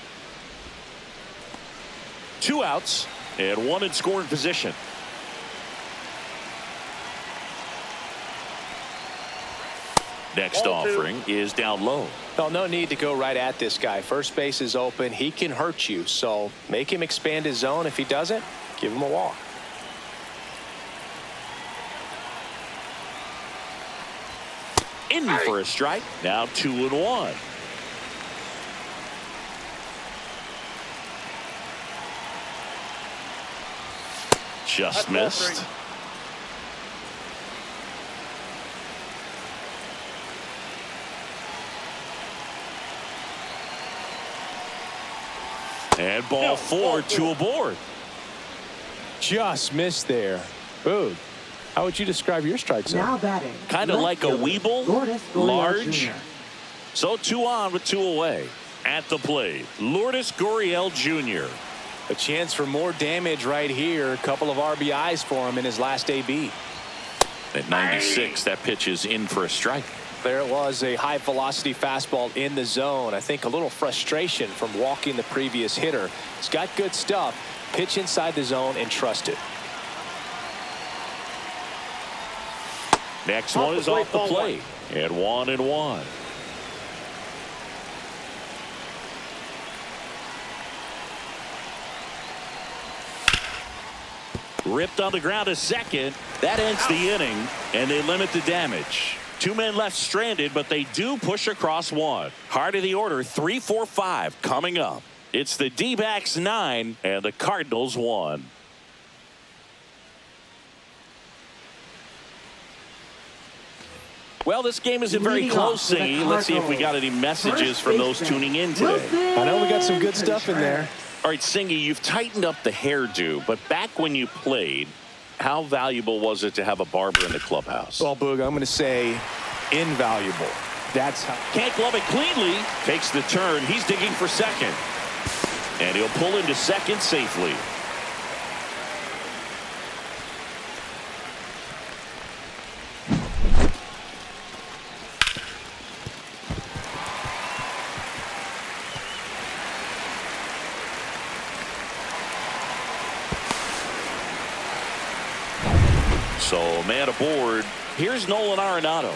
2 outs and 1 in scoring position. Next Ball 2. offering is down low. Well, no need to go right at this guy. First base is open. He can hurt you, so make him expand his zone. If he doesn't, give him a walk. In for a strike. Now 2-1. Just That's ball missed. 3. And ball No, 4, ball 2 4. aboard. Just missed there. Boog. How would you describe your strike zone? Now batting, Kind of left like a fielder, Weeble, Lourdes Gurriel large. Jr. So 2 on with 2 away. At the plate, Lourdes Gurriel Jr. A chance for more damage right here. A couple of RBIs for him in his last AB. At 96, that pitch is in for a strike. There it was, a high velocity fastball in the zone. I think a little frustration from walking the previous hitter. He's got good stuff. Pitch inside the zone and trust it. Next one is off the plate. And 1-1. Ripped on the ground to second. That ends the inning, and they limit the damage. 2 men left stranded, but they do push across 1. Heart of the order, 3, 4, 5 coming up. It's the D-backs 9 and the Cardinals 1. Well, this game isn't very Leading close, off for the Singy. Let's see if we got any messages from those tuning in today. I know we got some good stuff in there. All right, Singy, you've tightened up the hairdo, but back when you played, how valuable was it to have a barber in the clubhouse? Well, Boog, I'm going to say invaluable. That's how. Can't glove it cleanly. Takes the turn. He's digging for second. And he'll pull into second safely. So, man aboard. Here's Nolan Arenado.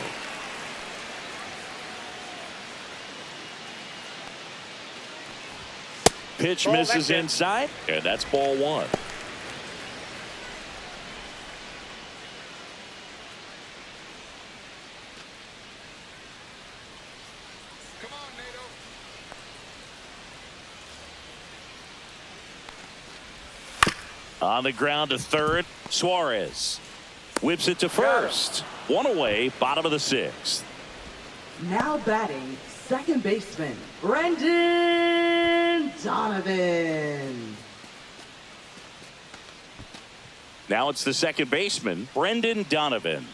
Pitch Ball misses back in. inside, and that's ball 1. On the ground to third, Suarez whips it to first. 1 away, bottom of the 6th. Now batting, second baseman, Brendan Donovan. Now it's the second baseman, Brendan Donovan.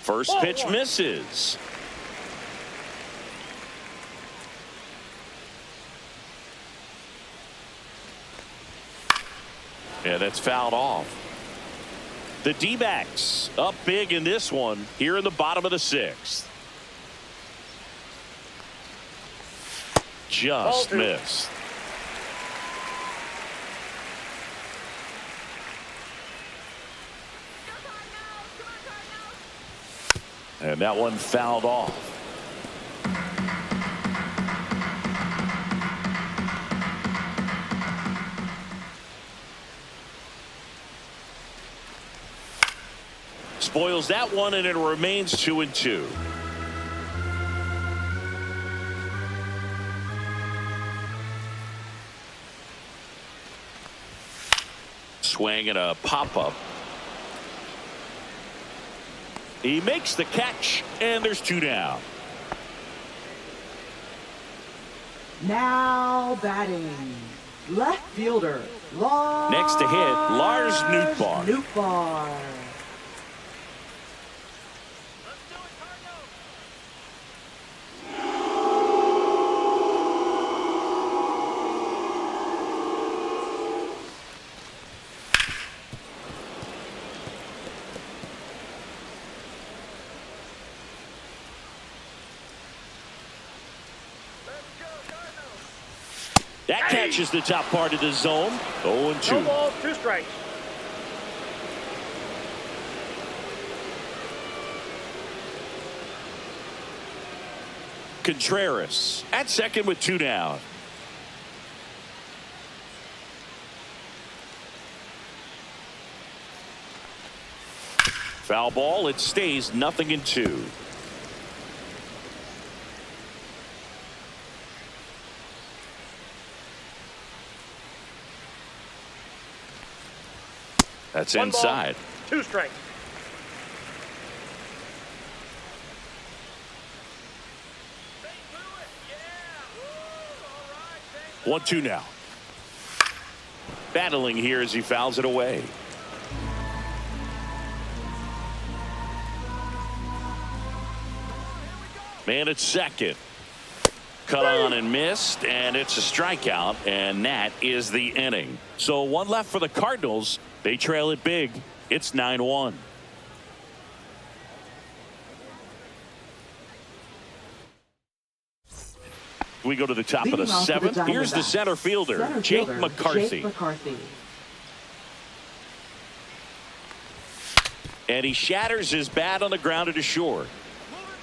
First pitch misses. And that's fouled off. The D-backs up big in this one here in the bottom of the 6th. Just missed. And that one fouled off. Spoils that one, and it remains 2-2. Swing and a pop-up. He makes the catch, and there's 2 down. Now batting, left fielder, Lars. Next to hit, Lars Nootbaar. Nootbaar. That catches the top part of the zone. 0-2. No balls, 2 strikes. Contreras at second with 2 down. Foul ball. It stays 0-2. That's 1 inside. ball, 2 strikes. Yeah. 1-2 now. Battling here as he fouls it away. Man at second. Cut on and missed, and it's a strikeout, and that is the inning. So 1 left for the Cardinals. They trail it big. It's 9-1. We go to the top of the 7th. Here's the center fielder, Jake McCarthy. And he shatters his bat on the ground to short.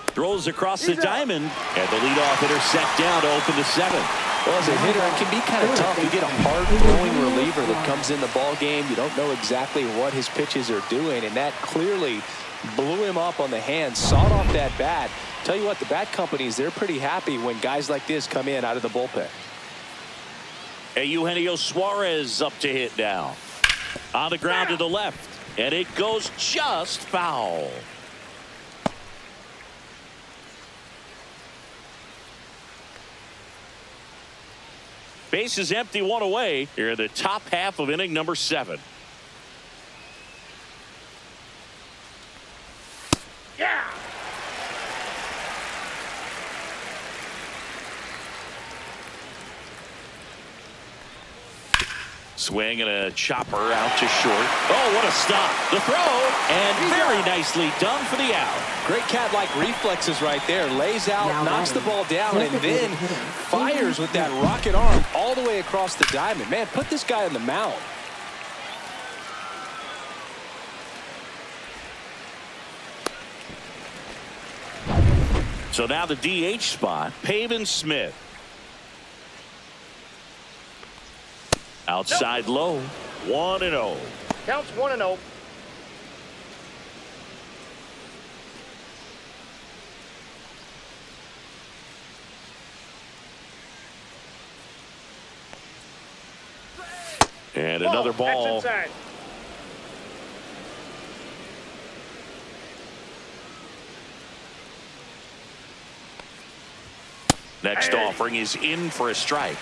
Throws across the diamond, and the leadoff hitter set down to open the 7th. Well, as a hitter, it can be kind of tough. You get a hard-throwing reliever that comes in the ball game. You don't know exactly what his pitches are doing, and that clearly blew him up on the hand, sawed off that bat. Tell you what, the bat companies, they're pretty happy when guys like this come in out of the bullpen. Eugenio Suarez up to hit now. On the ground to the left, and it goes just foul. Base is empty, 1 away. Here in the top half of inning number 7. Yeah. Swing and a chopper out to short. Oh, what a stop. The throw, and very nicely done for the out. Great cat-like reflexes right there. Lays out, knocks the ball down, and then fires with that rocket arm all the way across the diamond. Man, put this guy on the mound. So now the DH spot, Pavin Smith. Outside low, 1-0. Counts 1-0. And another ball. That's inside. Next offering is in for a strike.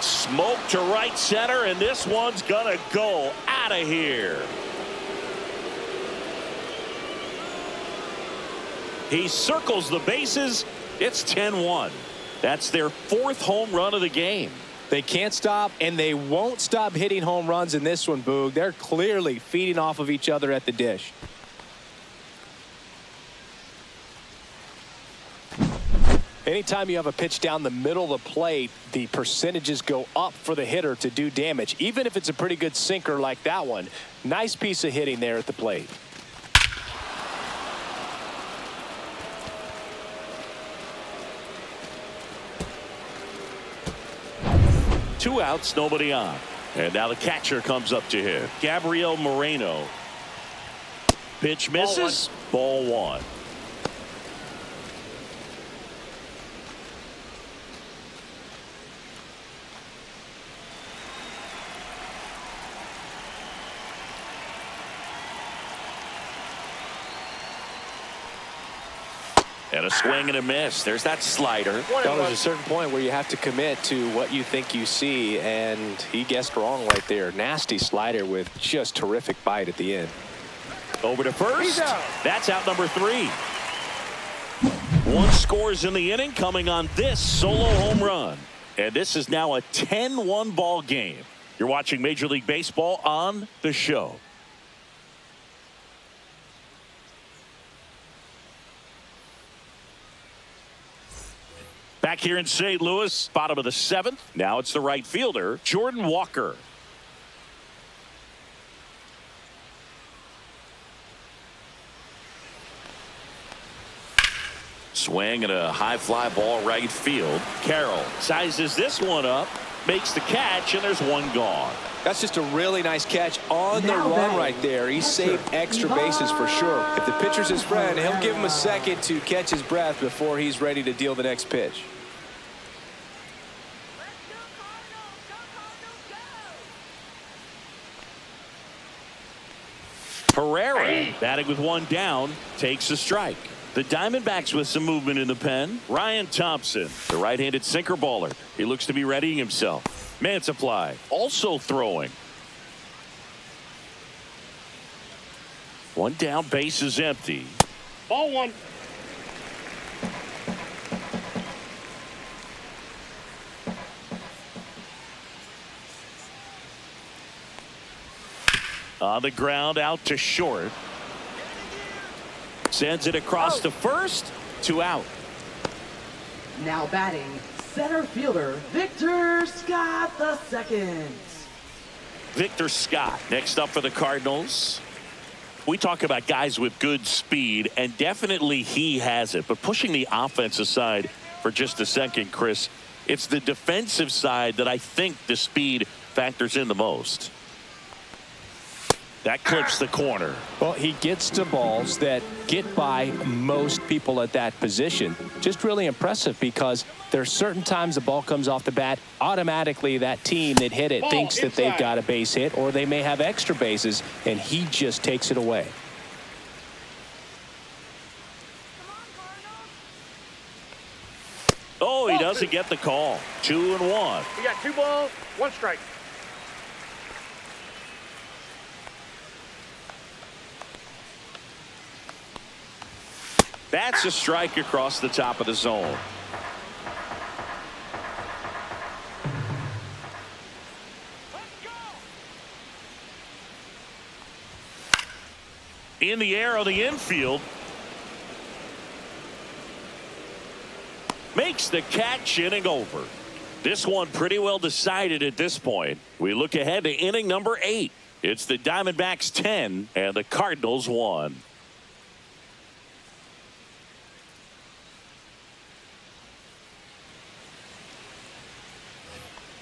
Smoke to right center, and this one's gonna go out of here. He circles the bases. It's 10-1. That's their 4th home run of the game. They can't stop, and they won't stop hitting home runs in this one, Boog. They're clearly feeding off of each other at the dish. Anytime you have a pitch down the middle of the plate, the percentages go up for the hitter to do damage, even if it's a pretty good sinker like that one. Nice piece of hitting there at the plate. Two outs, nobody on. And now the catcher comes up to him. Gabriel Moreno. Pitch misses. Ball 1. And a swing and a miss. There's that slider. There's a certain point where you have to commit to what you think you see, and he guessed wrong right there. Nasty slider with just terrific bite at the end. Over to first. That's out number 3. 1 scores in the inning coming on this solo home run. And this is now a 10-1 ball game. You're watching Major League Baseball on The Show. Back here in St. Louis, bottom of the 7th. Now it's the right fielder, Jordan Walker. Swing and a high fly ball right field. Carroll sizes this one up, makes the catch, and there's one gone. That's just a really nice catch on the run right there. He saved extra bases for sure. If the pitcher's his friend, he'll give him a second to catch his breath before he's ready to deal the next pitch. Herrera batting with 1 down takes a strike. The Diamondbacks with some movement in the pen. Ryan Thompson, the right-handed sinker baller. He looks to be readying himself. Mantiply also throwing. 1 down, base is empty. Ball 1. On the ground, out to short. Sends it across to first. 2 out. Now batting, center fielder Victor Scott II. Victor Scott next up for the Cardinals. We talk about guys with good speed, and definitely he has it. But pushing the offense aside for just a second, Chris, it's the defensive side that I think the speed factors in the most. That clips the corner. Well, he gets to balls that get by most people at that position. Just really impressive because there's certain times the ball comes off the bat, automatically that team that hit it thinks that they've got a base hit or they may have extra bases, and he just takes it away. Oh, he doesn't get the call. 2-1. We got 2 balls, 1 strike. That's a strike across the top of the zone. In the air on the infield. Makes the catch, inning over. This one pretty well decided at this point. We look ahead to inning number 8. It's the Diamondbacks 10 and the Cardinals 1.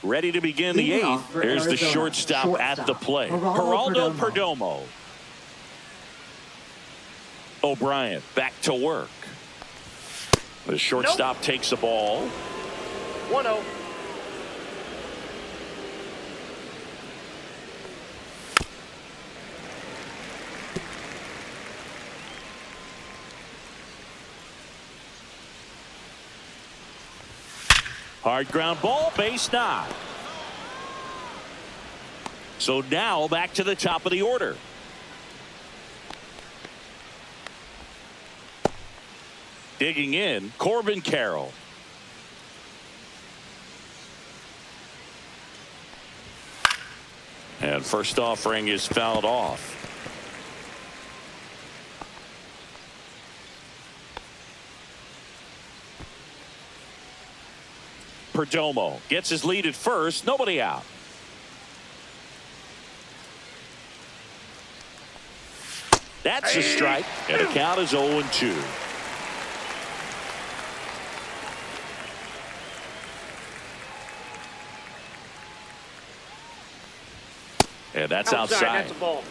Ready to begin the 8th. Here's the shortstop at the plate. Geraldo Perdomo. O'Brien back to work. The shortstop takes the ball. 1-0. Hard ground ball, base knock. So now back to the top of the order. Digging in, Corbin Carroll. And first offering is fouled off. Perdomo gets his lead at first. Nobody out. That's a strike. And the count is 0-2. And that's outside. That's a ball.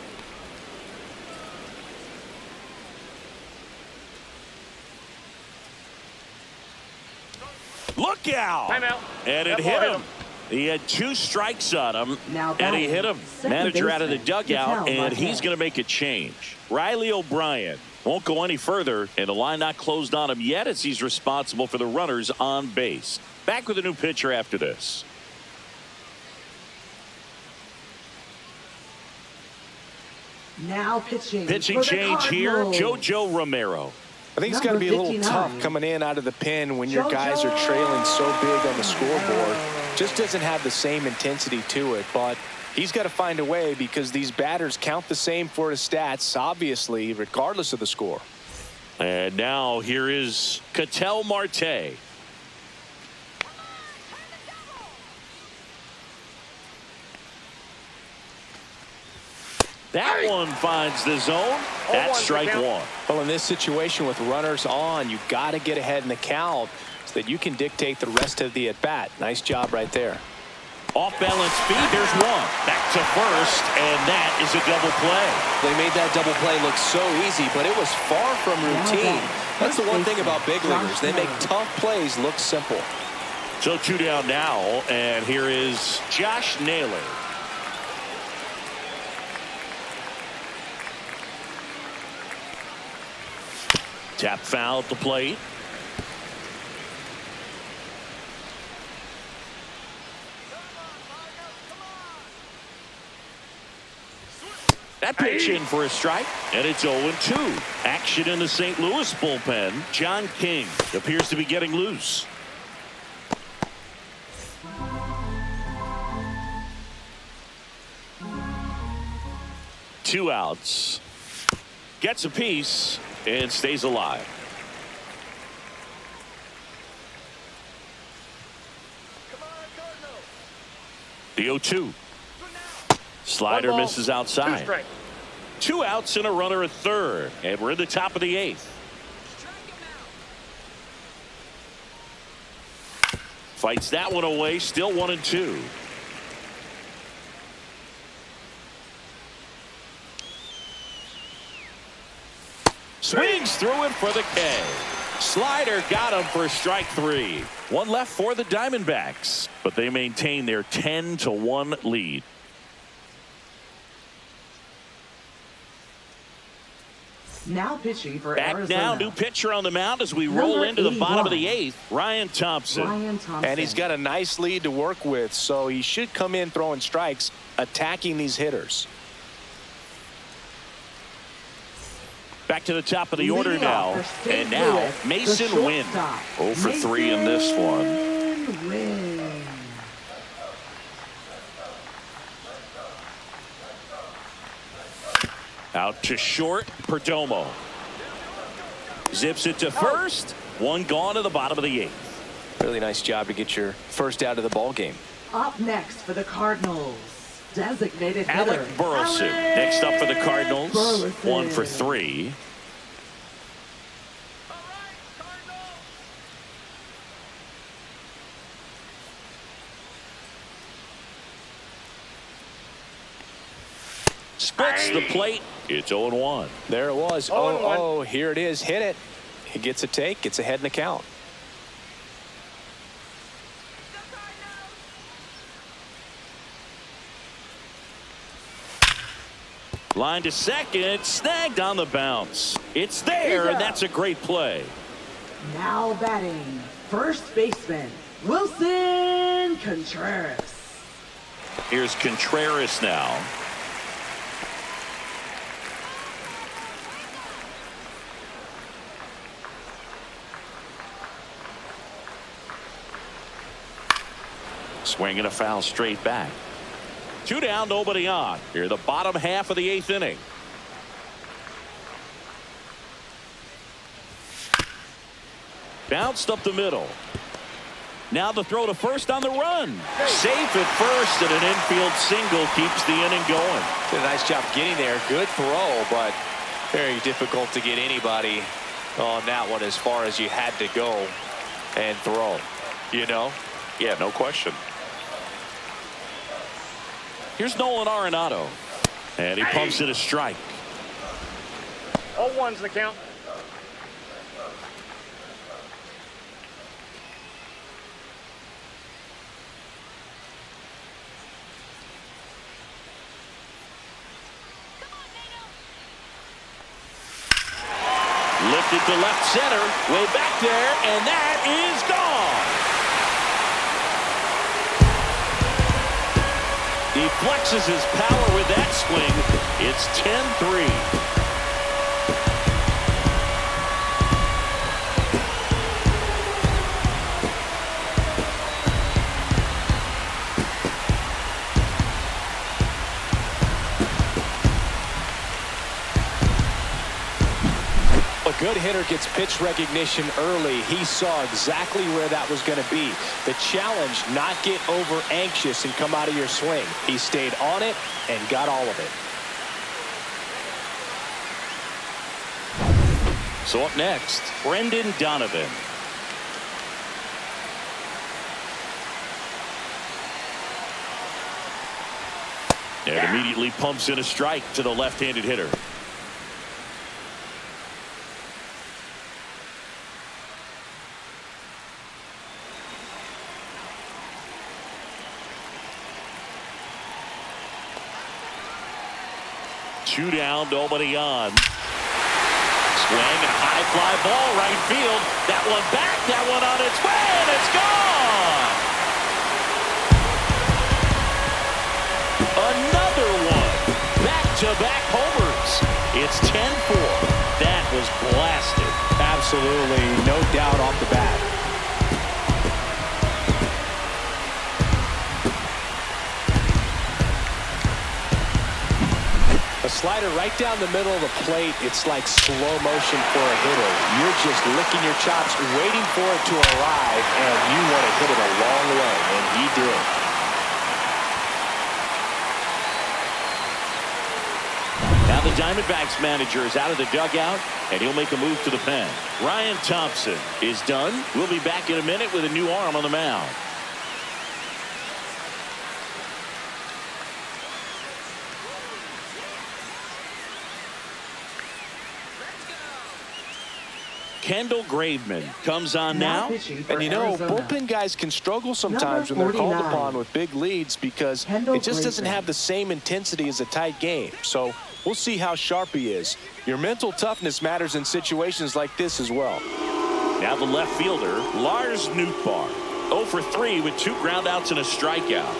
Look out. Timeout. And it hit him. He had 2 strikes on him, and he hit him. Manager out of the dugout, and he's going to make a change. Riley O'Brien won't go any further, and the line not closed on him yet as he's responsible for the runners on base. Back with a new pitcher after this. Now pitching. Pitching change here, JoJo Romero. I think it's got to be a little tough coming in out of the pen when your guys are trailing so big on the scoreboard. Just doesn't have the same intensity to it, but he's got to find a way because these batters count the same for his stats, obviously, regardless of the score. And now here is Ketel Marte. That one finds the zone. That's strike 1. Well, in this situation with runners on, you've got to get ahead in the count so that you can dictate the rest of the at-bat. Nice job right there. Off-balance speed. There's one. Back to first, and that is a double play. They made that double play look so easy, but it was far from routine. That's the one thing about big leaguers. They make tough plays look simple. So 2 down now, and here is Josh Naylor. Tap foul at the plate. That pitch in for a strike, and it's 0-2. Action in the St. Louis bullpen. John King appears to be getting loose. Two outs. Gets a piece and stays alive. The 0-2. Slider misses outside. 2 outs and a runner at third, and we're in the top of the 8th. Fights that one away. Still 1-2. Swings through it for the K. Slider got him for strike 3. One left for the Diamondbacks, but they maintain their 10-1 lead. Now pitching for Back Arizona. now, new pitcher on the mound as we roll into the bottom of the 8th. Ryan Thompson. And he's got a nice lead to work with, so he should come in throwing strikes, attacking these hitters. Back to the top of the order now. And now, Mason Wynn. 0 for 3 in this one. Out to short, Perdomo. Zips it to first. One gone to the bottom of the 8th. Really nice job to get your first out of the ball game. Up next for the Cardinals, designated Alec hitter. Burleson. Next up for the Cardinals. Burleson. 1 for 3. Splits the plate. It's 0-1. There it was. 0-0. Here it is. Hit it. He gets a take. Gets ahead in the count. Line to second. Snagged on the bounce. It's there, and that's a great play. Now batting, first baseman, Wilson Contreras. Here's Contreras now. Swing and a foul straight back. 2 down, nobody on. Here, the bottom half of the 8th inning. Bounced up the middle. Now the throw to first on the run. Safe at first, and an infield single keeps the inning going. Did a nice job getting there. Good throw, but very difficult to get anybody on that one as far as you had to go and throw. You know? Yeah, no question. Here's Nolan Arenado. And he pumps it a strike. 0-1's the count. Lifted to left center. Way back there, and that is gone. He flexes his power with that swing. It's 10-3. A good hitter gets pitch recognition early. He saw exactly where that was going to be. The challenge, not get over anxious and come out of your swing. He stayed on it and got all of it. So up next, Brendan Donovan. And immediately pumps in a strike to the left-handed hitter. Two down, nobody on. Swing and a high fly ball right field. That one back, that one on its way, and it's gone. Another one. Back-to-back homers. It's 10-4. That was blasted. Absolutely, no doubt off the bat. A slider right down the middle of the plate. It's like slow motion for a hitter. You're just licking your chops, waiting for it to arrive, and you want to hit it a long way, and he did. Now the Diamondbacks manager is out of the dugout, and he'll make a move to the pen. Ryan Thompson is done. We'll be back in a minute with a new arm on the mound. Kendall Graveman comes on now. And you know, bullpen guys can struggle sometimes when they're called upon with big leads because it just doesn't have the same intensity as a tight game. So we'll see how sharp he is. Your mental toughness matters in situations like this as well. Now the left fielder, Lars Nootbaar. 0 for 3 with 2 groundouts and a strikeout.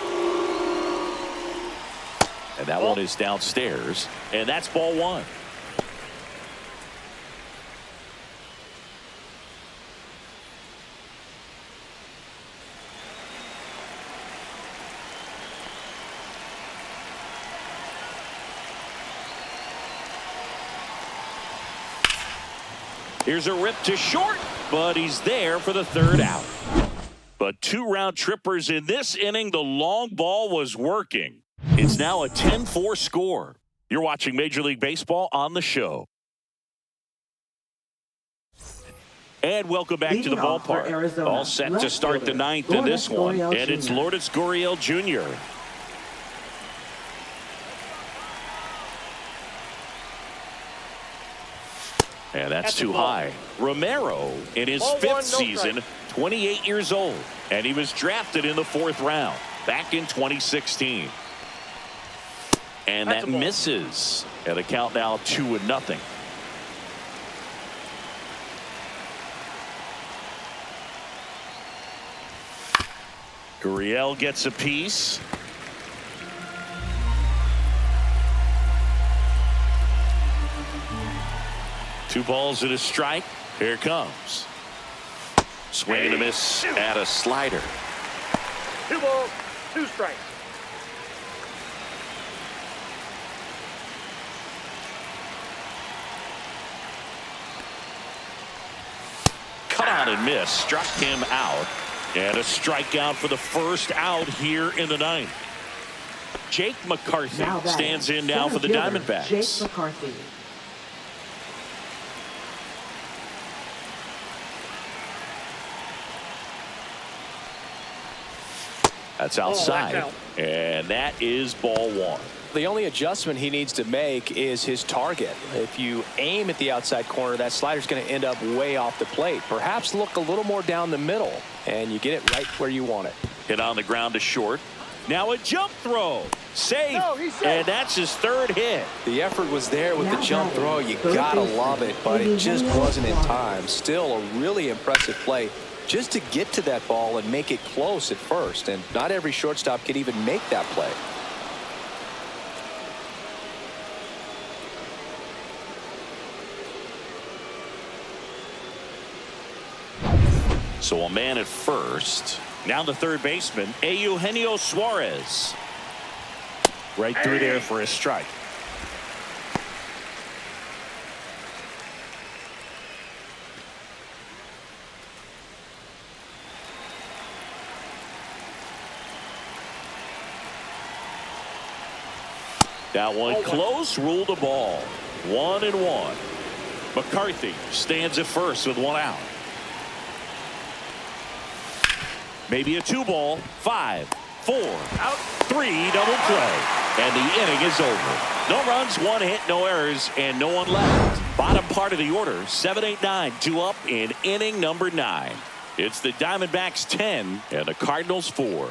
And that one is downstairs. And that's ball 1. Here's a rip to short, but he's there for the 3rd out. But 2 round trippers in this inning. The long ball was working. It's now a 10-4 score. You're watching Major League Baseball on the show. And welcome back to the ballpark. All set to start the 9th in this one. And it's Lourdes Gurriel Jr. And that's too high. Romero in his 5th season, 28 years old. And he was drafted in the 4th round back in 2016. And that misses. And the count now 2-0. Gurriel gets a piece. Two balls and a strike. Here it comes. Swing and a miss at a slider. 2 balls, 2 strikes. Cut on and miss. Struck him out. And a strikeout for the first out here in the ninth. Jake McCarthy stands in now for the Diamondbacks. Jake McCarthy. That's outside. And that is ball 1. The only adjustment he needs to make is his target. If you aim at the outside corner, that slider's going to end up way off the plate. Perhaps look a little more down the middle, and you get it right where you want it. Hit on the ground to short. Now a jump throw. Safe. No, he's safe. And that's his 3rd hit. The effort was there with the jump throw. You got to love it, but it just wasn't in time. Still a really impressive play just to get to that ball and make it close at first. And not every shortstop can even make that play. So a man at first. Now the third baseman, Eugenio Suarez. Right through there for a strike. That one close, ruled a ball. 1-1. McCarthy stands at first with 1 out. Maybe a 2-ball. 5, 4, out, 3, double play. And the inning is over. No runs, 1 hit, no errors, and no one left. Bottom part of the order, 7, 8, 9, 2 up in inning number 9. It's the Diamondbacks 10 and the Cardinals 4.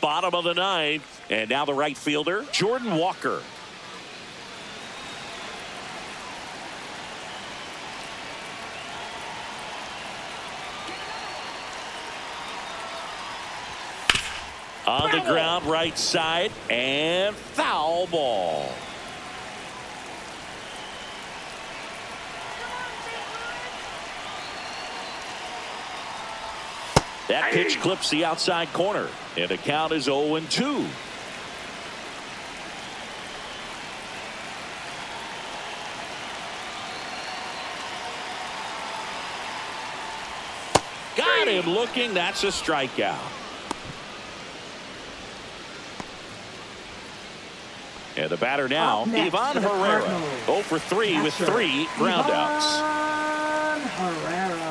Bottom of the 9th, and now the right fielder, Jordan Walker. On the ground, right side, and foul ball. That pitch clips the outside corner, and the count is 0-2. Got him looking. That's a strikeout. And the batter now, Ivan Herrera. 0 for 3 with 3 groundouts. Ivan Herrera.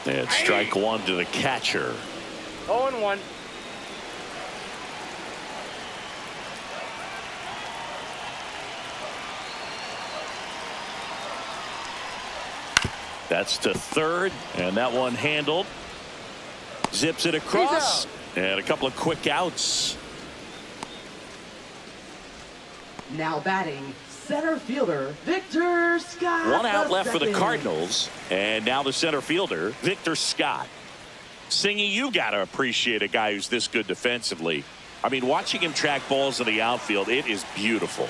And strike 1 to the catcher. 0-1. That's to third, and that one handled. Zips it across, and a couple of quick outs. Now batting, center fielder Victor Scott. 1 out left for the II. Cardinals, and now the center fielder, Victor Scott. Singy, you got to appreciate a guy who's this good defensively. I mean, watching him track balls in the outfield, it is beautiful.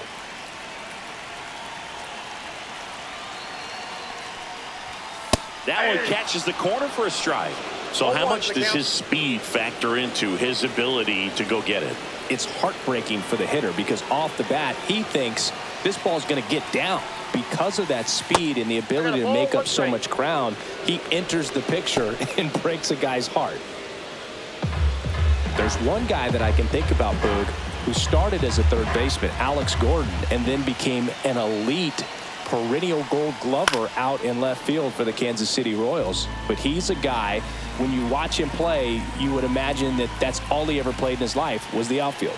That one catches the corner for a strike. So how much does his speed factor into his ability to go get it? It's heartbreaking for the hitter because off the bat, he thinks this ball's going to get down. Because of that speed and the ability to make up so much ground, he enters the picture and breaks a guy's heart. There's one guy that I can think about, Boog, who started as a third baseman, Alex Gordon, and then became an elite perennial Gold Glover out in left field for the Kansas City Royals. But he's a guy, when you watch him play, you would imagine that that's all he ever played in his life was the outfield.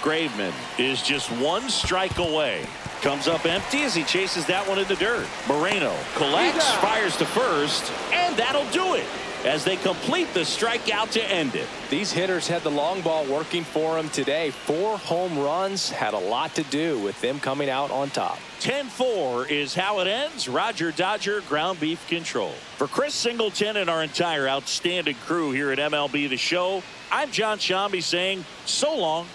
Graveman is just 1 strike away. Comes up empty as he chases that one in the dirt. Moreno collects, fires to first, and that'll do it as they complete the strikeout to end it. These hitters had the long ball working for them today. 4 home runs had a lot to do with them coming out on top. 10-4 is how it ends. Roger Dodger ground beef control. For Chris Singleton and our entire outstanding crew here at MLB The Show, I'm John Shambi saying so long.